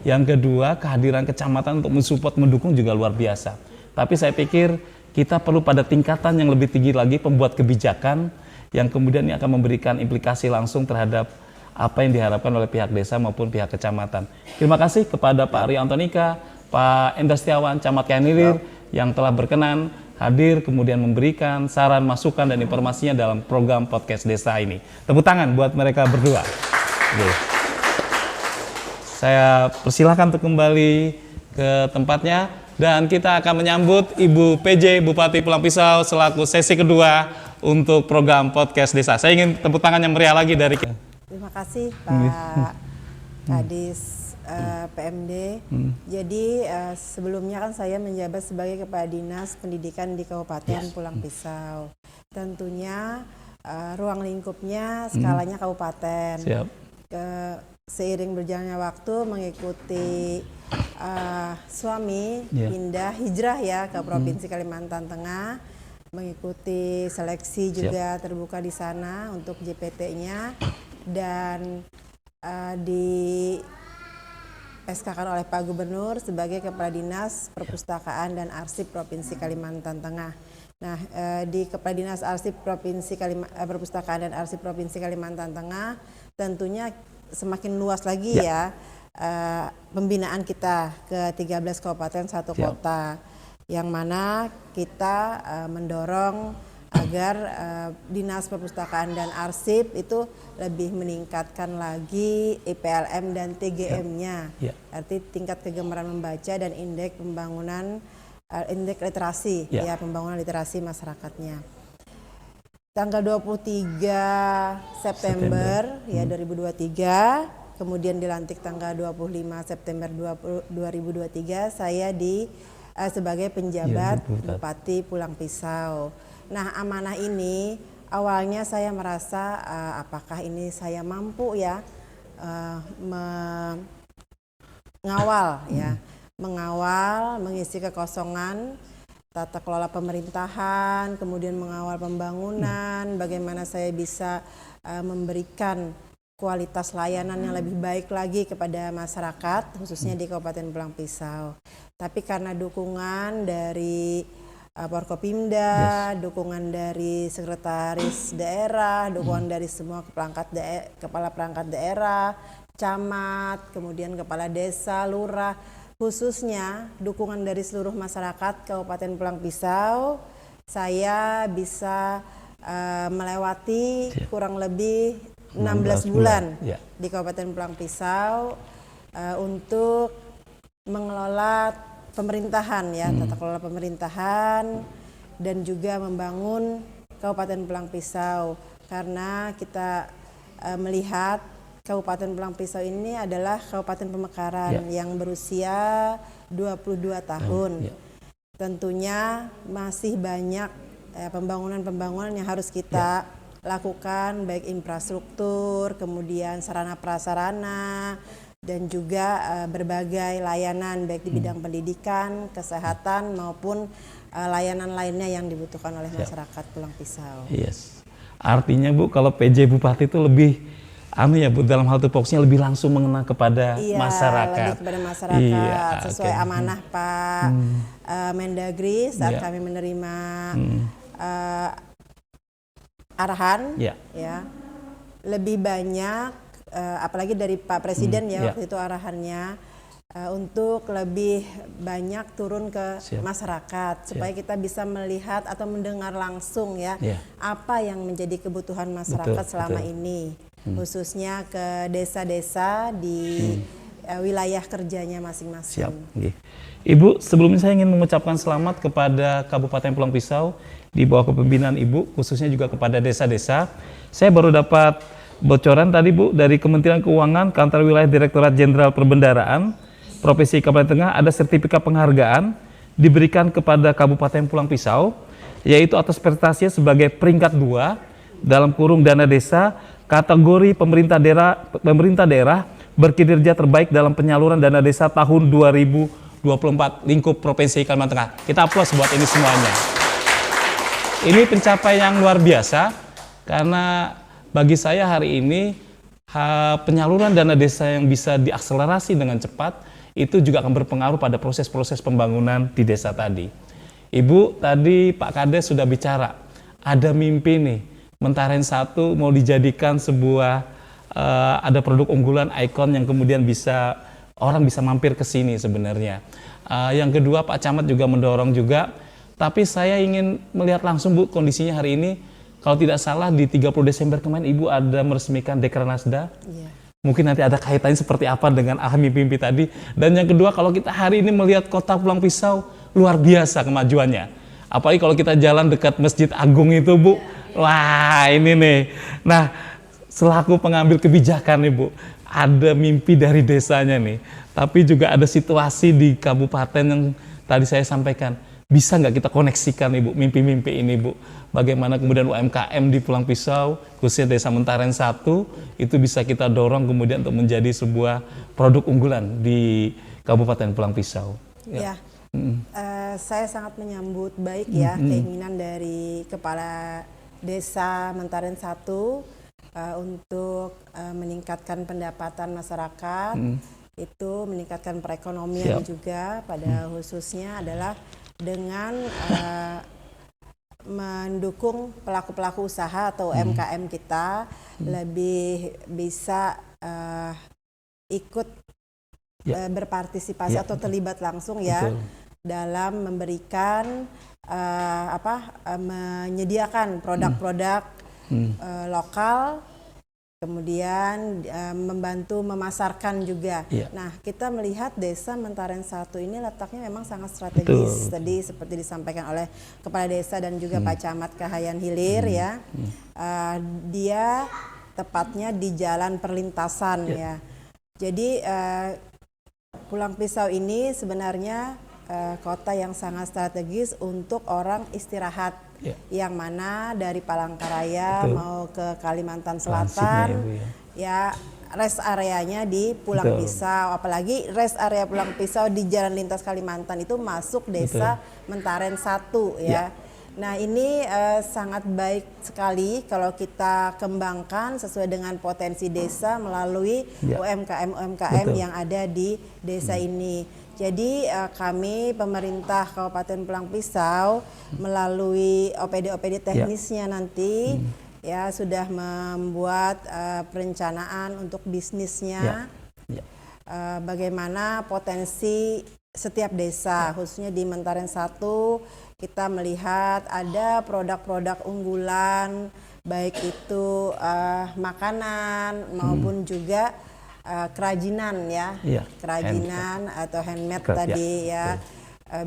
Yang kedua, kehadiran kecamatan untuk mensupport, mendukung juga luar biasa. Tapi saya pikir kita perlu pada tingkatan yang lebih tinggi lagi pembuat kebijakan yang kemudian ini akan memberikan implikasi langsung terhadap apa yang diharapkan oleh pihak desa maupun pihak kecamatan. Terima kasih kepada Pak Rio Antonika, Pak Endra Setiawan, Camat Kain Hilir yang telah berkenan hadir kemudian memberikan saran, masukan dan informasinya dalam program podcast desa ini. Tepuk tangan buat mereka berdua. Oke. Saya persilahkan untuk kembali ke tempatnya. Dan kita akan menyambut Ibu PJ Bupati Pulang Pisau selaku sesi kedua untuk program podcast desa. Saya ingin tepuk tangan yang meriah lagi dari kita. Terima kasih Pak Kadis PMD. Jadi sebelumnya kan saya menjabat sebagai Kepala Dinas Pendidikan di Kabupaten Pulang Pisau. Tentunya ruang lingkupnya skalanya kabupaten. Siap. Seiring berjalannya waktu mengikuti suami pindah hijrah ya ke Provinsi Kalimantan Tengah, mengikuti seleksi juga terbuka di sana untuk JPT-nya, dan di SK-kan oleh Pak Gubernur sebagai Kepala Dinas Perpustakaan dan Arsip Provinsi Kalimantan Tengah. Nah, di Kepala Dinas Perpustakaan dan Arsip Provinsi Kalimantan Tengah tentunya semakin luas lagi ya pembinaan kita ke 13 kabupaten 1 kota, yang mana kita mendorong agar Dinas Perpustakaan dan Arsip itu lebih meningkatkan lagi IPLM dan TGM-nya, arti tingkat kegemaran membaca dan indeks pembangunan, indeks literasi, ya pembangunan literasi masyarakatnya. Tanggal 23 September ya 2023, kemudian dilantik tanggal 25 September 2023, saya sebagai penjabat Bupati Pulang Pisau. Nah, amanah ini awalnya saya merasa apakah ini saya mampu ya mengawal, mengisi kekosongan tata kelola pemerintahan, kemudian mengawal pembangunan, bagaimana saya bisa memberikan kualitas layanan yang lebih baik lagi kepada masyarakat, khususnya di Kabupaten Pulang Pisau. Tapi karena dukungan dari Forkopimda, dukungan dari sekretaris daerah, dukungan dari semua kepala perangkat daerah, camat, kemudian kepala desa, lurah, khususnya dukungan dari seluruh masyarakat Kabupaten Pulang Pisau, saya bisa melewati kurang lebih 16 bulan di Kabupaten Pulang Pisau untuk mengelola pemerintahan ya, tata kelola pemerintahan, dan juga membangun Kabupaten Pulang Pisau, karena kita melihat Kabupaten Pulang Pisau ini adalah Kabupaten Pemekaran yang berusia 22 tahun. Tentunya masih banyak pembangunan-pembangunan yang harus kita lakukan, baik infrastruktur, kemudian sarana prasarana, dan juga berbagai layanan baik di bidang pendidikan, kesehatan maupun layanan lainnya yang dibutuhkan oleh masyarakat Pulang Pisau. Artinya Bu, kalau PJ Bupati itu lebih Bu, dalam hal tupoksinya lebih langsung mengena kepada masyarakat. Lebih kepada masyarakat sesuai amanah Pak Mendagri saat kami menerima arahan lebih banyak apalagi dari Pak Presiden waktu itu arahannya untuk lebih banyak turun ke masyarakat supaya kita bisa melihat atau mendengar langsung apa yang menjadi kebutuhan masyarakat selama ini, khususnya ke desa-desa di wilayah kerjanya masing-masing. Ibu, sebelumnya saya ingin mengucapkan selamat kepada Kabupaten Pulang Pisau di bawah kepemimpinan Ibu, khususnya juga kepada desa-desa. Saya baru dapat bocoran tadi Bu dari Kementerian Keuangan, Kantor Wilayah Direktorat Jenderal Perbendaharaan Provinsi Kalimantan Tengah, ada sertifikat penghargaan diberikan kepada Kabupaten Pulang Pisau, yaitu atas prestasinya sebagai peringkat 2 dalam kurung dana desa kategori pemerintah daerah berkinerja terbaik dalam penyaluran dana desa tahun 2024 lingkup Provinsi Kalimantan Tengah. Kita aplaus buat ini semuanya. Ini pencapaian yang luar biasa, karena bagi saya hari ini penyaluran dana desa yang bisa diakselerasi dengan cepat itu juga akan berpengaruh pada proses-proses pembangunan di desa tadi. Ibu, tadi Pak Kades sudah bicara, ada mimpi nih, Mentaren 1 mau dijadikan sebuah ada produk unggulan ikon yang kemudian orang bisa mampir ke sini sebenarnya. Yang kedua, Pak Camat juga mendorong juga, tapi saya ingin melihat langsung Bu kondisinya hari ini. Kalau tidak salah di 30 Desember kemarin Ibu ada meresmikan Dekranasda. Mungkin nanti ada kaitannya seperti apa dengan mimpi tadi. Dan yang kedua, kalau kita hari ini melihat kota Pulang Pisau luar biasa kemajuannya. Apalagi kalau kita jalan dekat Masjid Agung itu Bu. Wah, ini nih. Nah, selaku pengambil kebijakan nih Bu, ada mimpi dari desanya nih. Tapi juga ada situasi di kabupaten yang tadi saya sampaikan. Bisa nggak kita koneksikan Ibu mimpi-mimpi ini Bu? Bagaimana kemudian UMKM di Pulang Pisau, khususnya Desa Mentaren 1, itu bisa kita dorong kemudian untuk menjadi sebuah produk unggulan di Kabupaten Pulang Pisau. Saya sangat menyambut baik ya keinginan dari Kepala Desa Mentaren 1 untuk meningkatkan pendapatan masyarakat, itu meningkatkan perekonomian juga, pada khususnya adalah dengan mendukung pelaku-pelaku usaha atau UMKM kita lebih bisa ikut berpartisipasi atau terlibat langsung ya dalam memberikan menyediakan produk-produk lokal, kemudian membantu memasarkan juga. Nah, kita melihat Desa Mentaren 1 ini letaknya memang sangat strategis. Tadi seperti disampaikan oleh Kepala Desa dan juga Pak Camat Kahayan Hilir ya. Dia tepatnya di jalan perlintasan ya. Jadi Pulang Pisau ini sebenarnya kota yang sangat strategis untuk orang istirahat, yang mana dari Palangkaraya mau ke Kalimantan Selatan ya rest areanya di Pulang Pisau, apalagi rest area Pulang Pisau di Jalan Lintas Kalimantan itu masuk Desa Mentaren 1 ya. Nah ini sangat baik sekali kalau kita kembangkan sesuai dengan potensi desa melalui UMKM yang ada di desa ini. Jadi kami pemerintah Kabupaten Pulang Pisau melalui OPD teknisnya nanti ya sudah membuat perencanaan untuk bisnisnya, bagaimana potensi setiap desa, khususnya di Mentaren 1 kita melihat ada produk-produk unggulan, baik itu makanan maupun juga kerajinan ya, kerajinan atau handmade tadi ya,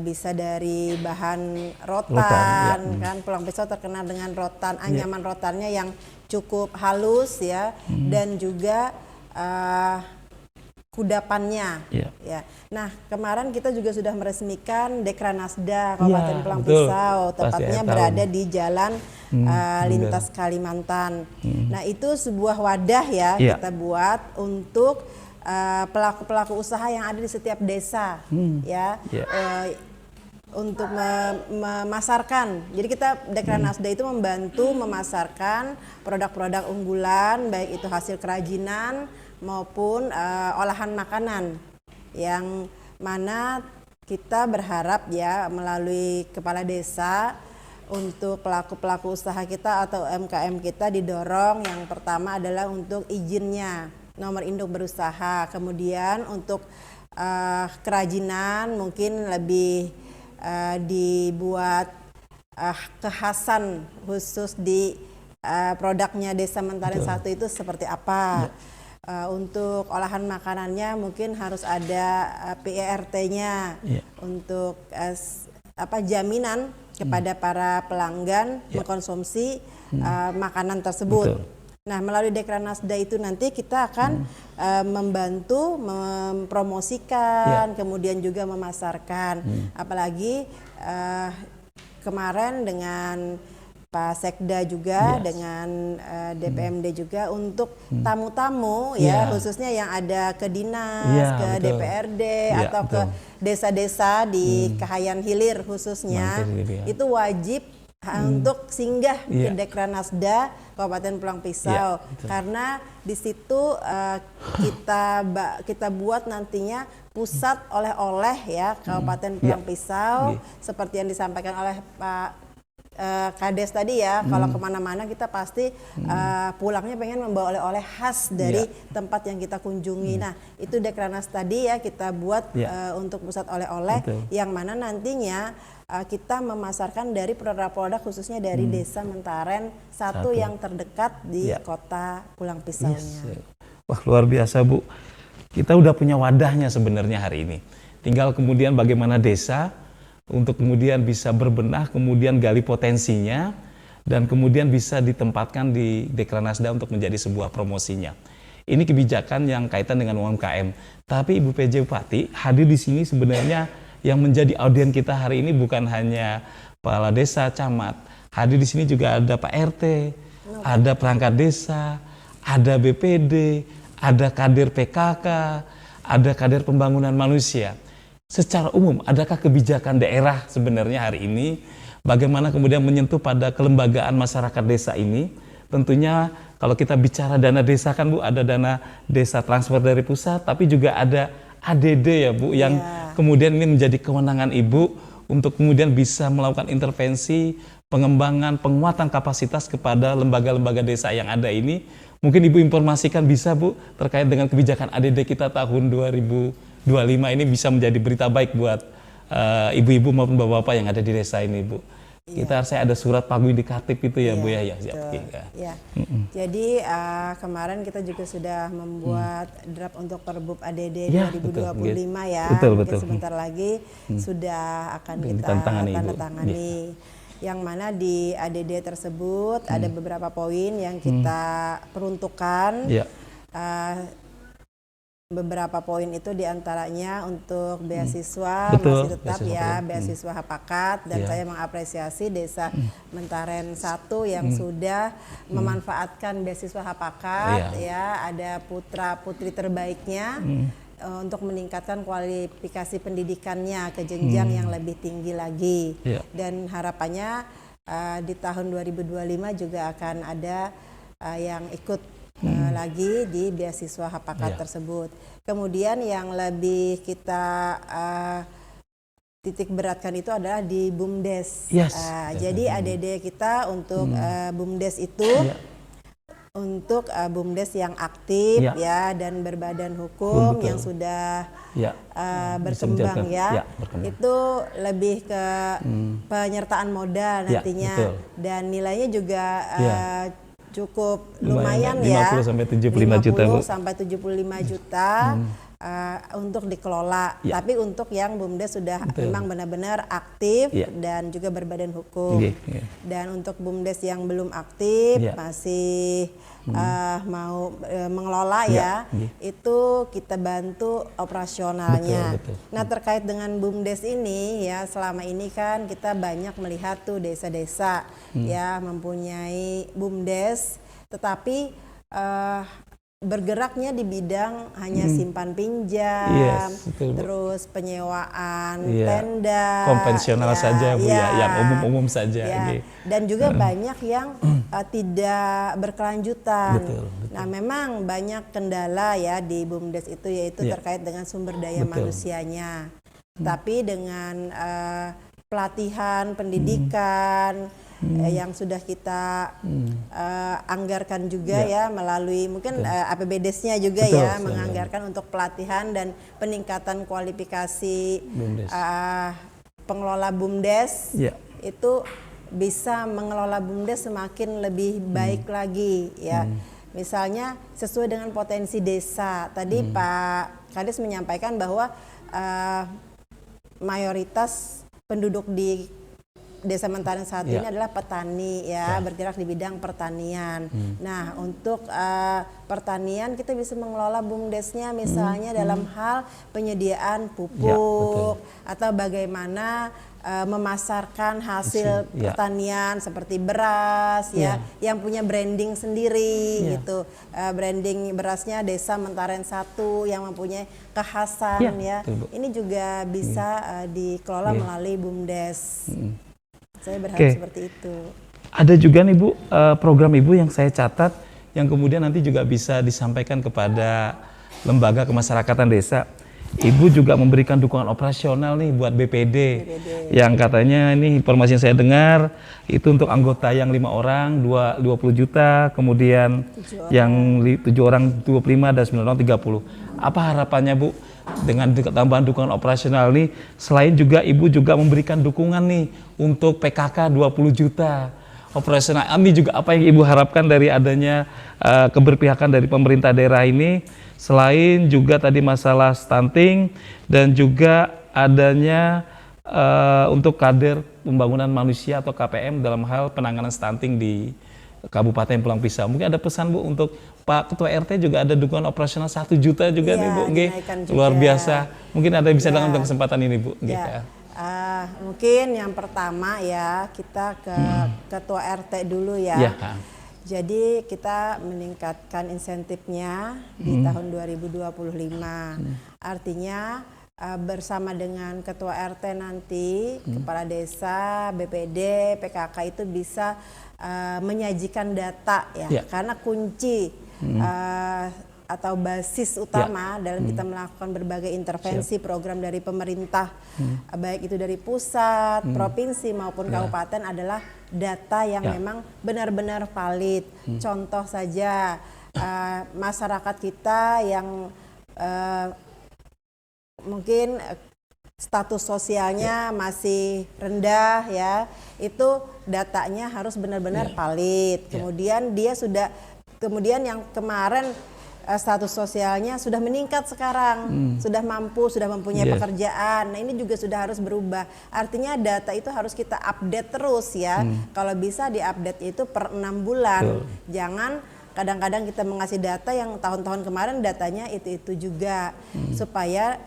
bisa dari bahan rotan kan. Pulang Pisau terkenal dengan rotan, anyaman rotannya yang cukup halus ya, dan juga kudapannya ya. Nah kemarin kita juga sudah meresmikan Dekranasda Kabupaten Pulang Pisau, tepatnya berada di Jalan Lintas Kalimantan. Nah itu sebuah wadah ya kita buat untuk pelaku-pelaku usaha yang ada di setiap desa ya, untuk memasarkan. Jadi kita Dekranasda itu membantu memasarkan produk-produk unggulan, baik itu hasil kerajinan maupun olahan makanan, yang mana kita berharap ya melalui Kepala Desa untuk pelaku-pelaku usaha kita atau UMKM kita didorong, yang pertama adalah untuk izinnya, nomor induk berusaha, kemudian untuk kerajinan mungkin lebih dibuat kekhasan khusus di produknya Desa Mentaren 1 itu seperti apa. Untuk olahan makanannya mungkin harus ada PERT-nya untuk jaminan kepada para pelanggan mengkonsumsi makanan tersebut. Nah melalui Dekranasda itu nanti kita akan membantu mempromosikan, kemudian juga memasarkan. Apalagi kemarin dengan Pak Sekda juga dengan DPMD juga untuk tamu-tamu ya, khususnya yang ada ke dinas, ke DPRD atau ke desa-desa di Kahayan Hilir khususnya, itu wajib untuk singgah ke Dekranasda Kabupaten Pulang Pisau, karena di situ kita buat nantinya pusat oleh-oleh ya Kabupaten Pulang Pisau, seperti yang disampaikan oleh Pak Kades tadi ya, kalau kemana-mana kita pasti pulangnya pengen membawa oleh-oleh khas dari tempat yang kita kunjungi. Nah itu Dekranas tadi ya kita buat untuk pusat oleh-oleh, yang mana nantinya kita memasarkan dari produk-produk khususnya dari Desa Mentaren 1 yang terdekat di kota Pulang Pisaunya. Wah luar biasa Bu, kita udah punya wadahnya sebenarnya hari ini. Tinggal kemudian bagaimana desa untuk kemudian bisa berbenah, kemudian gali potensinya, dan kemudian bisa ditempatkan di Dekranasda untuk menjadi sebuah promosinya. Ini kebijakan yang kaitan dengan UMKM. Tapi Ibu PJ Bupati hadir di sini sebenarnya yang menjadi audien kita hari ini bukan hanya kepala desa, camat. Hadir di sini juga ada Pak RT, ada perangkat desa, ada BPD, ada kader PKK, ada kader pembangunan manusia. secara umum, adakah kebijakan daerah sebenarnya hari ini, bagaimana kemudian menyentuh pada kelembagaan masyarakat desa ini? Tentunya kalau kita bicara dana desa kan Bu, ada dana desa transfer dari pusat, tapi juga ada ADD ya Bu, yang kemudian ini menjadi kewenangan Ibu untuk kemudian bisa melakukan intervensi, pengembangan, penguatan kapasitas kepada lembaga-lembaga desa yang ada ini. Mungkin Ibu informasikan bisa Bu, terkait dengan kebijakan ADD kita tahun 2025 ini bisa menjadi berita baik buat ibu-ibu maupun bapak-bapak yang ada di desa ini Bu. Saya ada surat pagu indikatif itu ya Bu ya. Jadi kemarin kita juga sudah membuat draft untuk Perbup ADD 2025 ya. Betul. Sebentar lagi sudah akan kita tandatangani. Yang mana di ADD tersebut ada beberapa poin yang kita peruntukkan. Beberapa poin itu diantaranya untuk beasiswa masih tetap beasiswa Hapakat, dan saya mengapresiasi Desa Mentaren 1 yang sudah memanfaatkan beasiswa Hapakat ada putra putri terbaiknya untuk meningkatkan kualifikasi pendidikannya ke jenjang yang lebih tinggi lagi, dan harapannya di tahun 2025 juga akan ada yang ikut lagi di beasiswa Hapakat tersebut. Kemudian yang lebih kita titik beratkan itu adalah di BUMDes. Jadi ADD kita untuk BUMDes itu untuk BUMDes yang aktif dan berbadan hukum yang sudah berkembang itu lebih ke penyertaan modal nantinya, dan nilainya juga cukup lumayan 50 sampai 75 juta Bu. Sampai 75 juta untuk dikelola. Tapi untuk yang BUMDes sudah memang benar-benar aktif dan juga berbadan hukum. Dan untuk BUMDes yang belum aktif masih mau mengelola itu kita bantu operasionalnya. Nah, terkait dengan BUMDes ini selama ini kan kita banyak melihat tuh desa-desa mempunyai BUMDes, tetapi bergeraknya di bidang hanya simpan pinjam, terus penyewaan tenda, konvensional saja Bu yang umum-umum saja. Dan juga banyak yang tidak berkelanjutan. Nah, memang banyak kendala di BUMDes itu, yaitu terkait dengan sumber daya manusianya. Tapi dengan pelatihan, pendidikan yang sudah kita anggarkan juga melalui mungkin APBDes-nya juga menganggarkan untuk pelatihan dan peningkatan kualifikasi pengelola BUMDes itu bisa mengelola BUMDes semakin lebih baik lagi Misalnya sesuai dengan potensi desa. Tadi Pak Kades menyampaikan bahwa mayoritas penduduk di Desa Mentaren 1 ini adalah petani bergerak di bidang pertanian. Nah, untuk pertanian kita bisa mengelola BUMDes-nya misalnya dalam hal penyediaan pupuk atau bagaimana memasarkan hasil pertanian seperti beras yang punya branding sendiri gitu. Branding berasnya Desa Mentaren 1 yang mempunyai kekhasan Ini juga bisa dikelola melalui BUMDes. Saya berharap seperti itu. Ada juga nih Bu, program Ibu yang saya catat yang kemudian nanti juga bisa disampaikan kepada lembaga kemasyarakatan desa. Ibu juga memberikan dukungan operasional nih buat BPD. Yang katanya ini informasi yang saya dengar itu untuk anggota yang 5 orang 20 juta, kemudian yang 7 orang 25 dan 9 orang 30. Apa harapannya Bu dengan tambahan dukungan operasional nih, selain juga Ibu juga memberikan dukungan nih untuk PKK 20 juta operasional. Ini juga apa yang Ibu harapkan dari adanya keberpihakan dari pemerintah daerah ini, selain juga tadi masalah stunting dan juga adanya untuk kader pembangunan manusia atau KPM dalam hal penanganan stunting di Kabupaten Pulang Pisau. Mungkin ada pesan Bu untuk Pak Ketua RT, juga ada dukungan operasional 1 juta juga nih Bu. Luar biasa. Mungkin ada bisa dalam kesempatan ini Bu. Mungkin yang pertama kita ke Ketua RT dulu Jadi kita meningkatkan insentifnya di tahun 2025. Artinya bersama dengan ketua RT nanti, kepala desa, BPD, PKK itu bisa menyajikan data ya, karena kunci atau basis utama dalam kita melakukan berbagai intervensi program dari pemerintah, baik itu dari pusat, provinsi maupun kabupaten adalah data yang memang benar-benar valid. Contoh saja masyarakat kita yang mungkin status sosialnya masih rendah ya, itu datanya harus benar-benar valid. Kemudian dia sudah, kemudian yang kemarin status sosialnya sudah meningkat sekarang, sudah mampu, sudah mempunyai pekerjaan. Nah ini juga sudah harus berubah. Artinya data itu harus kita update terus ya. Kalau bisa diupdate itu per 6 bulan. Jangan kadang-kadang kita mengasih data yang tahun-tahun kemarin datanya itu juga, supaya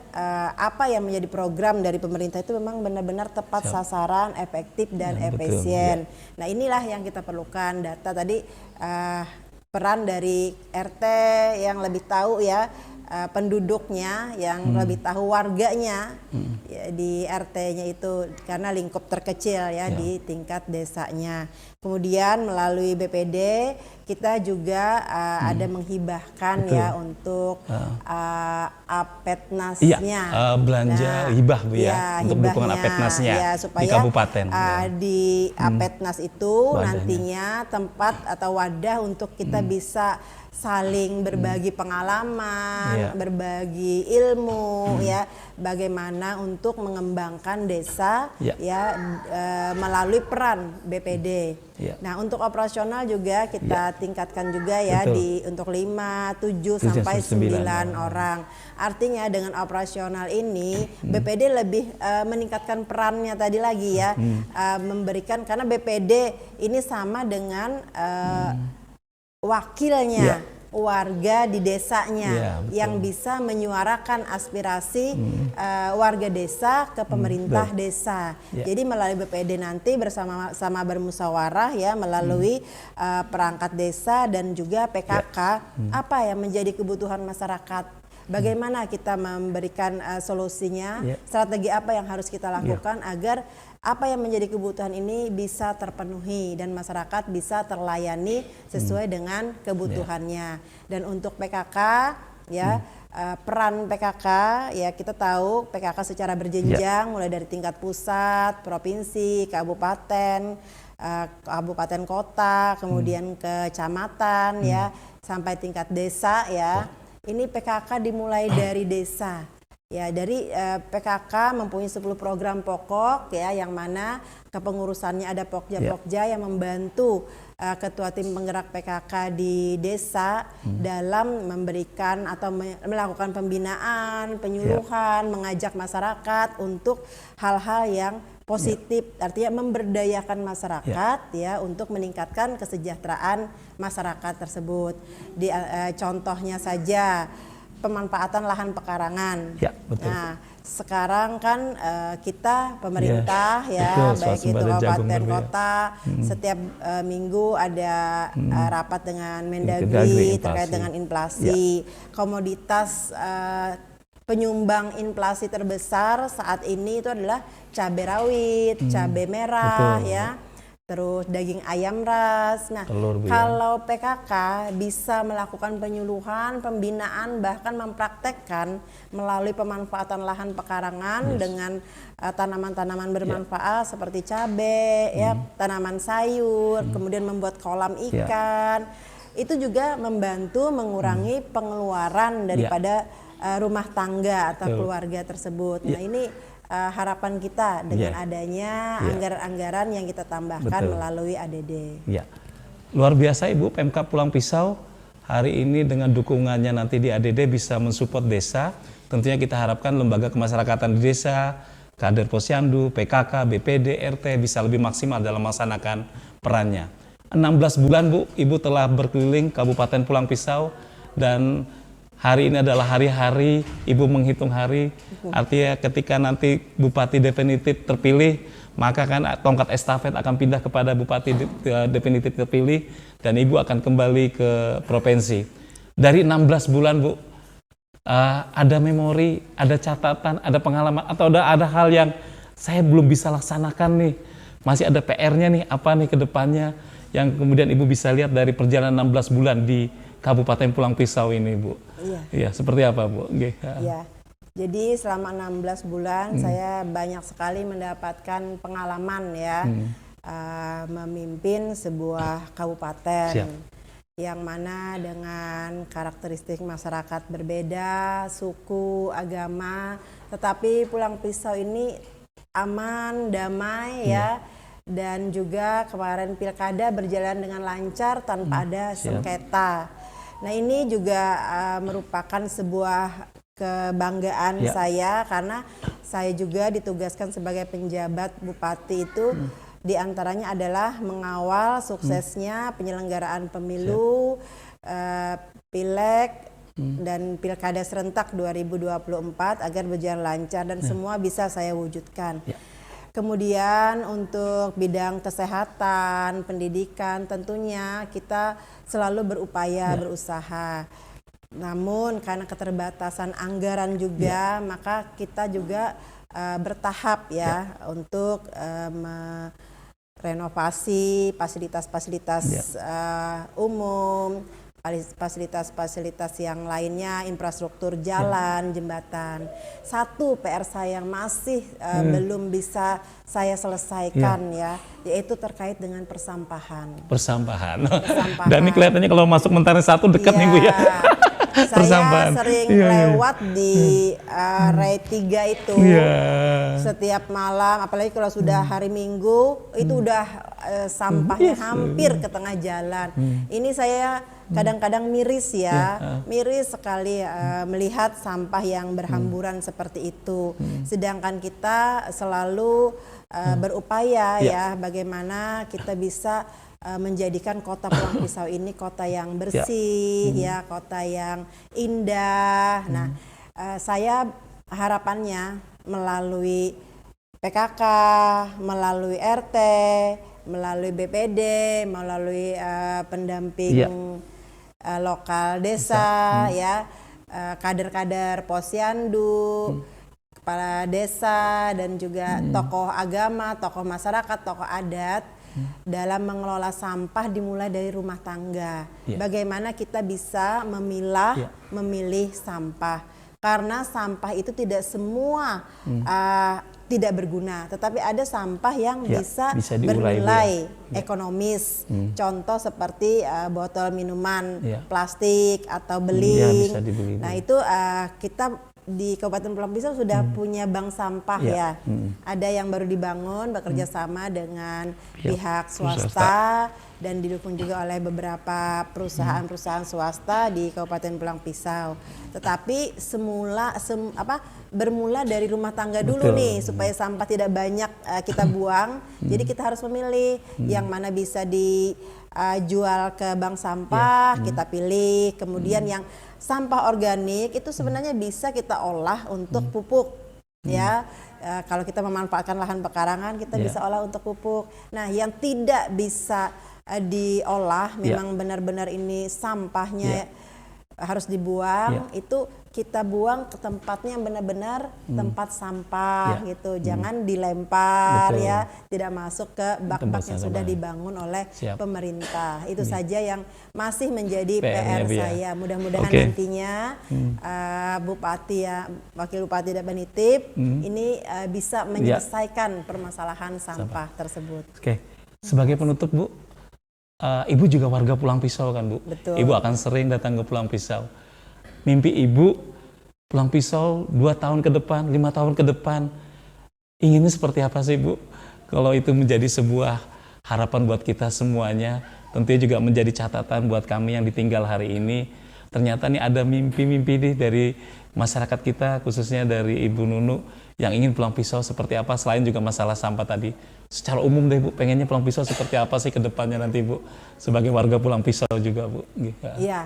apa yang menjadi program dari pemerintah itu memang benar-benar tepat sasaran, efektif dan efisien. Nah inilah yang kita perlukan, data tadi. Peran dari RT yang lebih tahu ya, penduduknya yang lebih tahu warganya ya, di RT-nya itu, karena lingkup terkecil ya di tingkat desanya. Kemudian melalui BPD kita juga ada menghibahkan ya untuk Apetnasnya. Belanja hibah Bu ya, untuk dukungan Apetnasnya supaya di kabupaten. Di Apetnas itu nantinya tempat atau wadah untuk kita bisa saling berbagi pengalaman, berbagi ilmu ya, bagaimana untuk mengembangkan desa ya melalui peran BPD. Nah, untuk operasional juga kita tingkatkan juga ya untuk 5, 7 sampai 9 orang. Artinya dengan operasional ini BPD lebih meningkatkan perannya tadi lagi ya, memberikan, karena BPD ini sama dengan wakilnya warga di desanya yang bisa menyuarakan aspirasi warga desa ke pemerintah desa. Jadi melalui BPD nanti bersama-sama bermusyawarah ya, melalui perangkat desa dan juga PKK, apa yang menjadi kebutuhan masyarakat, bagaimana kita memberikan solusinya, strategi apa yang harus kita lakukan agar apa yang menjadi kebutuhan ini bisa terpenuhi dan masyarakat bisa terlayani sesuai dengan kebutuhannya. Dan untuk PKK ya, peran PKK ya, kita tahu PKK secara berjenjang mulai dari tingkat pusat, provinsi, kabupaten, kabupaten kota, kemudian kecamatan ya, sampai tingkat desa ya. Ini PKK dimulai dari desa. Ya, dari PKK mempunyai 10 program pokok ya, yang mana kepengurusannya ada pokja-pokja yang membantu ketua tim penggerak PKK di desa dalam memberikan atau melakukan pembinaan, penyuluhan, mengajak masyarakat untuk hal-hal yang positif, artinya memberdayakan masyarakat ya untuk meningkatkan kesejahteraan masyarakat tersebut. Contohnya saja pemanfaatan lahan pekarangan. Nah, sekarang kan kita pemerintah baik itu kabupaten kota, setiap minggu ada rapat dengan Mendagri terkait dengan inflasi. Komoditas penyumbang inflasi terbesar saat ini itu adalah cabai rawit, cabai merah ya. Terus daging ayam ras. Nah, kalau PKK bisa melakukan penyuluhan, pembinaan, bahkan mempraktekkan melalui pemanfaatan lahan pekarangan dengan tanaman-tanaman bermanfaat seperti cabai, ya, tanaman sayur, kemudian membuat kolam ikan, itu juga membantu mengurangi pengeluaran daripada rumah tangga atau keluarga tersebut. Nah, ini harapan kita dengan adanya anggaran-anggaran yang kita tambahkan melalui ADD. Luar biasa Ibu, Pemkab Pulang Pisau hari ini dengan dukungannya nanti di ADD bisa mensupport desa. Tentunya kita harapkan lembaga kemasyarakatan di desa, kader Posyandu, PKK, BPD, RT bisa lebih maksimal dalam melaksanakan perannya. 16 bulan Bu, Ibu telah berkeliling Kabupaten Pulang Pisau dan hari ini adalah hari-hari Ibu menghitung hari, artinya ketika nanti Bupati definitif terpilih, maka kan tongkat estafet akan pindah kepada Bupati definitif terpilih dan Ibu akan kembali ke provinsi. Dari 16 bulan Bu, ada memori, ada catatan, ada pengalaman, atau ada hal yang saya belum bisa laksanakan nih, masih ada PR-nya nih, apa nih ke depannya yang kemudian Ibu bisa lihat dari perjalanan 16 bulan di Kabupaten Pulang Pisau ini, Bu? Iya. Iya, seperti apa, Bu? Iya. Jadi selama 16 bulan saya banyak sekali mendapatkan pengalaman ya, memimpin sebuah kabupaten. Siap. Yang mana dengan karakteristik masyarakat berbeda, suku, agama, tetapi Pulang Pisau ini aman, damai ya, dan juga kemarin pilkada berjalan dengan lancar tanpa ada sengketa. Nah ini juga merupakan sebuah kebanggaan saya karena saya juga ditugaskan sebagai penjabat bupati itu. Di antaranya adalah mengawal suksesnya penyelenggaraan pemilu, pileg, dan pilkada serentak 2024 agar berjalan lancar dan semua bisa saya wujudkan. Kemudian untuk bidang kesehatan, pendidikan tentunya kita selalu berupaya, berusaha. Namun karena keterbatasan anggaran juga, maka kita juga bertahap ya untuk renovasi fasilitas-fasilitas umum, fasilitas-fasilitas yang lainnya, infrastruktur jalan, jembatan. Satu PR saya yang masih belum bisa saya selesaikan ya, yaitu terkait dengan persampahan. Persampahan. Dan ini kelihatannya kalau masuk Mentari 1 dekat nih Bu ya. Saya sering lewat di Rai 3 itu setiap malam, apalagi kalau sudah hari Minggu itu udah sampahnya hampir ke tengah jalan. Ini saya kadang-kadang miris ya, miris sekali melihat sampah yang berhamburan seperti itu. Sedangkan kita selalu berupaya ya bagaimana kita bisa menjadikan kota Pulang Pisau ini kota yang bersih ya, kota yang indah. Nah, saya harapannya melalui PKK, melalui RT, melalui BPD, melalui pendamping lokal desa ya, kader-kader posyandu, kepala desa dan juga tokoh agama, tokoh masyarakat, tokoh adat dalam mengelola sampah dimulai dari rumah tangga. Bagaimana kita bisa memilah, memilih sampah. Karena sampah itu tidak semua tidak berguna, tetapi ada sampah yang bisa bernilai ekonomis. Contoh seperti botol minuman plastik atau beling. Nah itu kita di Kabupaten Pulang Pisau sudah punya bank sampah ya. Ada yang baru dibangun bekerja sama dengan pihak swasta dan didukung juga oleh beberapa perusahaan-perusahaan swasta di Kabupaten Pulang Pisau. Tetapi bermula dari rumah tangga dulu nih supaya sampah tidak banyak kita buang. Jadi kita harus memilih yang mana bisa dijual ke bank sampah, kita pilih. Kemudian yang sampah organik itu sebenarnya bisa kita olah untuk pupuk ya. Kalau kita memanfaatkan lahan pekarangan kita bisa olah untuk pupuk. Nah yang tidak bisa diolah memang benar-benar ini sampahnya harus dibuang, itu kita buang ke tempatnya yang benar-benar tempat sampah gitu. Jangan dilempar ya, tidak masuk ke bak-bak yang sudah dibangun oleh pemerintah. Itu saja yang masih menjadi PR saya. Mudah-mudahan nantinya Bupati ya, Wakil Bupati dan Penitip ini bisa menyelesaikan permasalahan sampah tersebut. Sebagai penutup Bu, Ibu juga warga Pulang Pisau kan Bu? Betul. Ibu akan sering datang ke Pulang Pisau. Mimpi Ibu Pulang Pisau 2 tahun ke depan, 5 tahun ke depan, inginnya seperti apa sih Bu? Kalau itu menjadi sebuah harapan buat kita semuanya, tentunya juga menjadi catatan buat kami yang ditinggal hari ini. Ternyata nih ada mimpi-mimpi nih dari masyarakat kita, khususnya dari Ibu Nunu yang ingin Pulang Pisau seperti apa, selain juga masalah sampah tadi. Secara umum deh Bu, pengennya Pulang Pisau seperti apa sih ke depannya nanti Bu, sebagai warga Pulang Pisau juga Bu? Iya,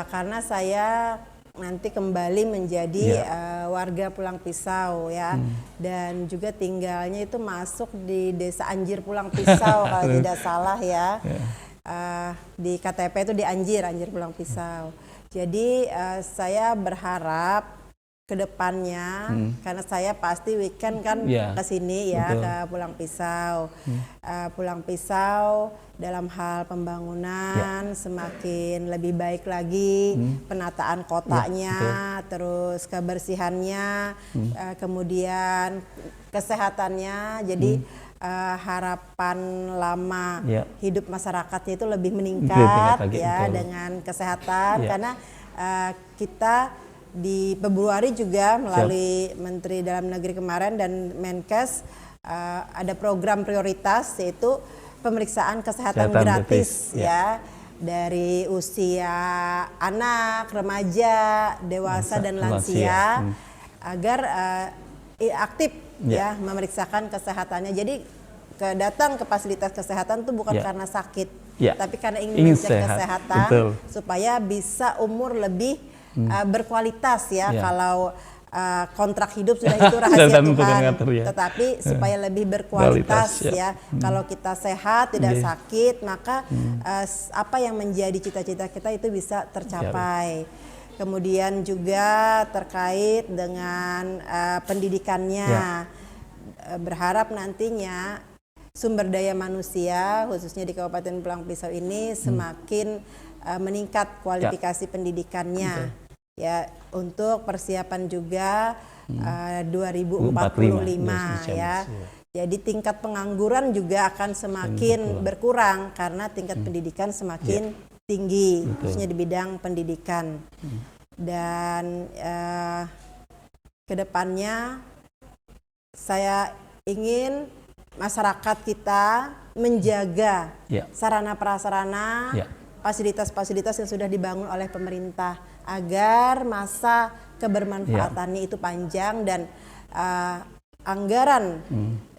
karena saya nanti kembali menjadi warga Pulang Pisau ya, dan juga tinggalnya itu masuk di Desa Anjir Pulang Pisau kalau tidak salah ya. di KTP itu di Anjir Pulang Pisau. Jadi saya berharap kedepannya, karena saya pasti weekend kan ke sini ya, ke Pulang Pisau. Pulang Pisau dalam hal pembangunan semakin lebih baik lagi, penataan kotanya, terus kebersihannya, kemudian kesehatannya. Jadi harapan lama hidup masyarakatnya itu lebih meningkat ya, dengan kesehatan. Karena kita di Februari juga melalui Menteri Dalam Negeri kemarin dan Menkes ada program prioritas, yaitu pemeriksaan kesehatan gratis ya, dari usia anak, remaja, dewasa dan lansia, agar aktif ya memeriksakan kesehatannya. Jadi datang ke fasilitas kesehatan itu bukan karena sakit, tapi karena ingin mengecek kesehatan supaya bisa umur lebih berkualitas ya. Kalau kontrak hidup sudah itu rahasia Tuhan, tetapi supaya lebih berkualitas ya. Kalau kita sehat, tidak sakit, maka apa yang menjadi cita-cita kita itu bisa tercapai. Kemudian juga terkait dengan pendidikannya, berharap nantinya sumber daya manusia khususnya di Kabupaten Pulang Pisau ini semakin meningkat kualifikasi pendidikannya. Ya, untuk persiapan juga 2045 ya. Jadi tingkat pengangguran juga akan semakin berkurang karena tingkat pendidikan semakin tinggi, khususnya di bidang pendidikan. Dan kedepannya saya ingin masyarakat kita menjaga sarana prasarana, fasilitas-fasilitas yang sudah dibangun oleh pemerintah, agar masa kebermanfaatannya itu panjang dan anggaran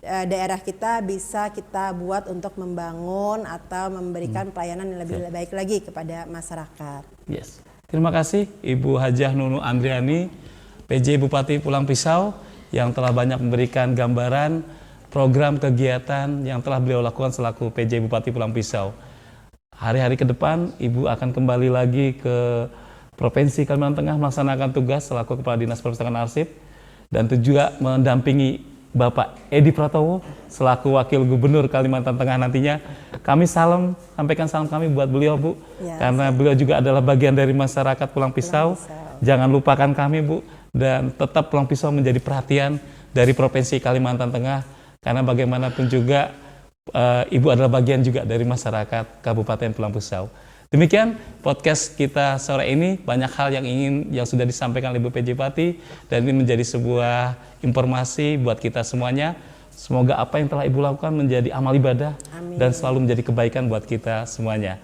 daerah kita bisa kita buat untuk membangun atau memberikan pelayanan yang lebih baik lagi kepada masyarakat. Terima kasih Ibu Hajah Nunu Andriani, PJ Bupati Pulang Pisau, yang telah banyak memberikan gambaran program kegiatan yang telah beliau lakukan selaku PJ Bupati Pulang Pisau. Hari-hari ke depan Ibu akan kembali lagi ke Provinsi Kalimantan Tengah melaksanakan tugas selaku Kepala Dinas Perpustakaan Arsip, dan juga mendampingi Bapak Edi Pratowo selaku Wakil Gubernur Kalimantan Tengah nantinya. Kami sampaikan salam kami buat beliau, Bu, karena beliau juga adalah bagian dari masyarakat Pulang Pisau. Jangan lupakan kami, Bu, dan tetap Pulang Pisau menjadi perhatian dari Provinsi Kalimantan Tengah, karena bagaimanapun juga Ibu adalah bagian juga dari masyarakat Kabupaten Pulang Pisau. Demikian podcast kita sore ini, banyak hal yang sudah disampaikan oleh Ibu PJ Bupati, dan ini menjadi sebuah informasi buat kita semuanya. Semoga apa yang telah Ibu lakukan menjadi amal ibadah. Amin. Dan selalu menjadi kebaikan buat kita semuanya.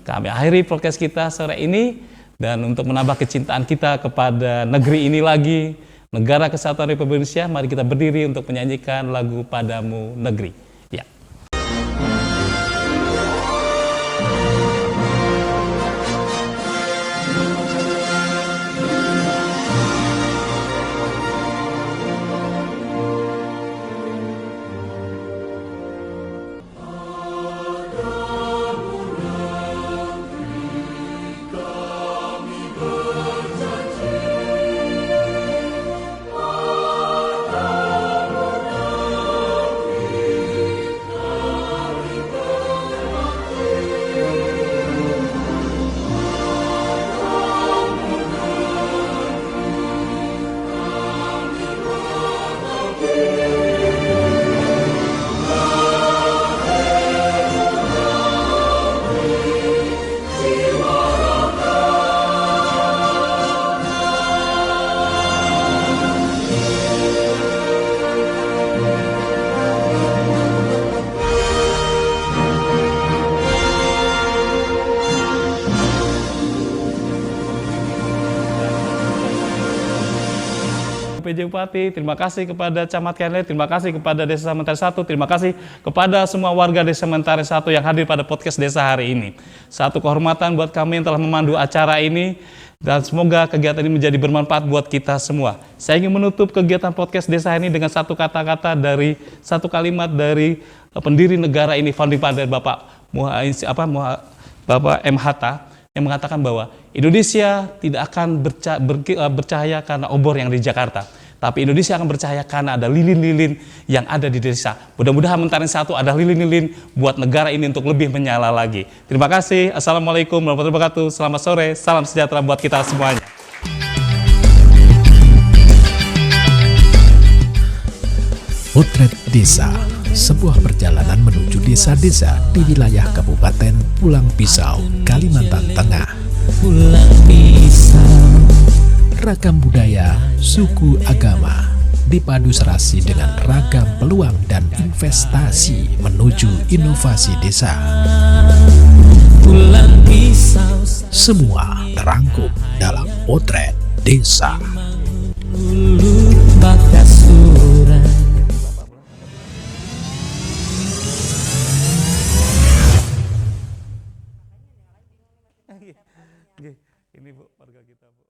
Kami akhiri podcast kita sore ini, dan untuk menambah kecintaan kita kepada negeri ini lagi, Negara Kesatuan Republik Indonesia, mari kita berdiri untuk menyanyikan lagu Padamu Negeri. PJ Bupati, terima kasih kepada Camat Kenle, terima kasih kepada Desa Mentari 1, terima kasih kepada semua warga Desa Mentari 1 yang hadir pada podcast Desa hari ini. Satu kehormatan buat kami yang telah memandu acara ini, dan semoga kegiatan ini menjadi bermanfaat buat kita semua. Saya ingin menutup kegiatan podcast Desa ini dengan satu kalimat dari pendiri negara ini, founding father Bapak M. Hatta, yang mengatakan bahwa Indonesia tidak akan bercahaya karena obor yang di Jakarta, tapi Indonesia akan bercahaya karena ada lilin-lilin yang ada di desa. Mudah-mudahan Mentari 1 ada lilin-lilin buat negara ini untuk lebih menyala lagi. Terima kasih. Assalamualaikum warahmatullahi wabarakatuh. Selamat sore, salam sejahtera buat kita semuanya. Potret Desa, sebuah perjalanan menuju desa-desa di wilayah Kabupaten Pulang Pisau, Kalimantan Tengah. Ragam budaya, suku, agama dipadu serasi dengan ragam peluang dan investasi menuju inovasi desa. Semua terangkum dalam Potret Desa. Ini Bu, warga kita Bu.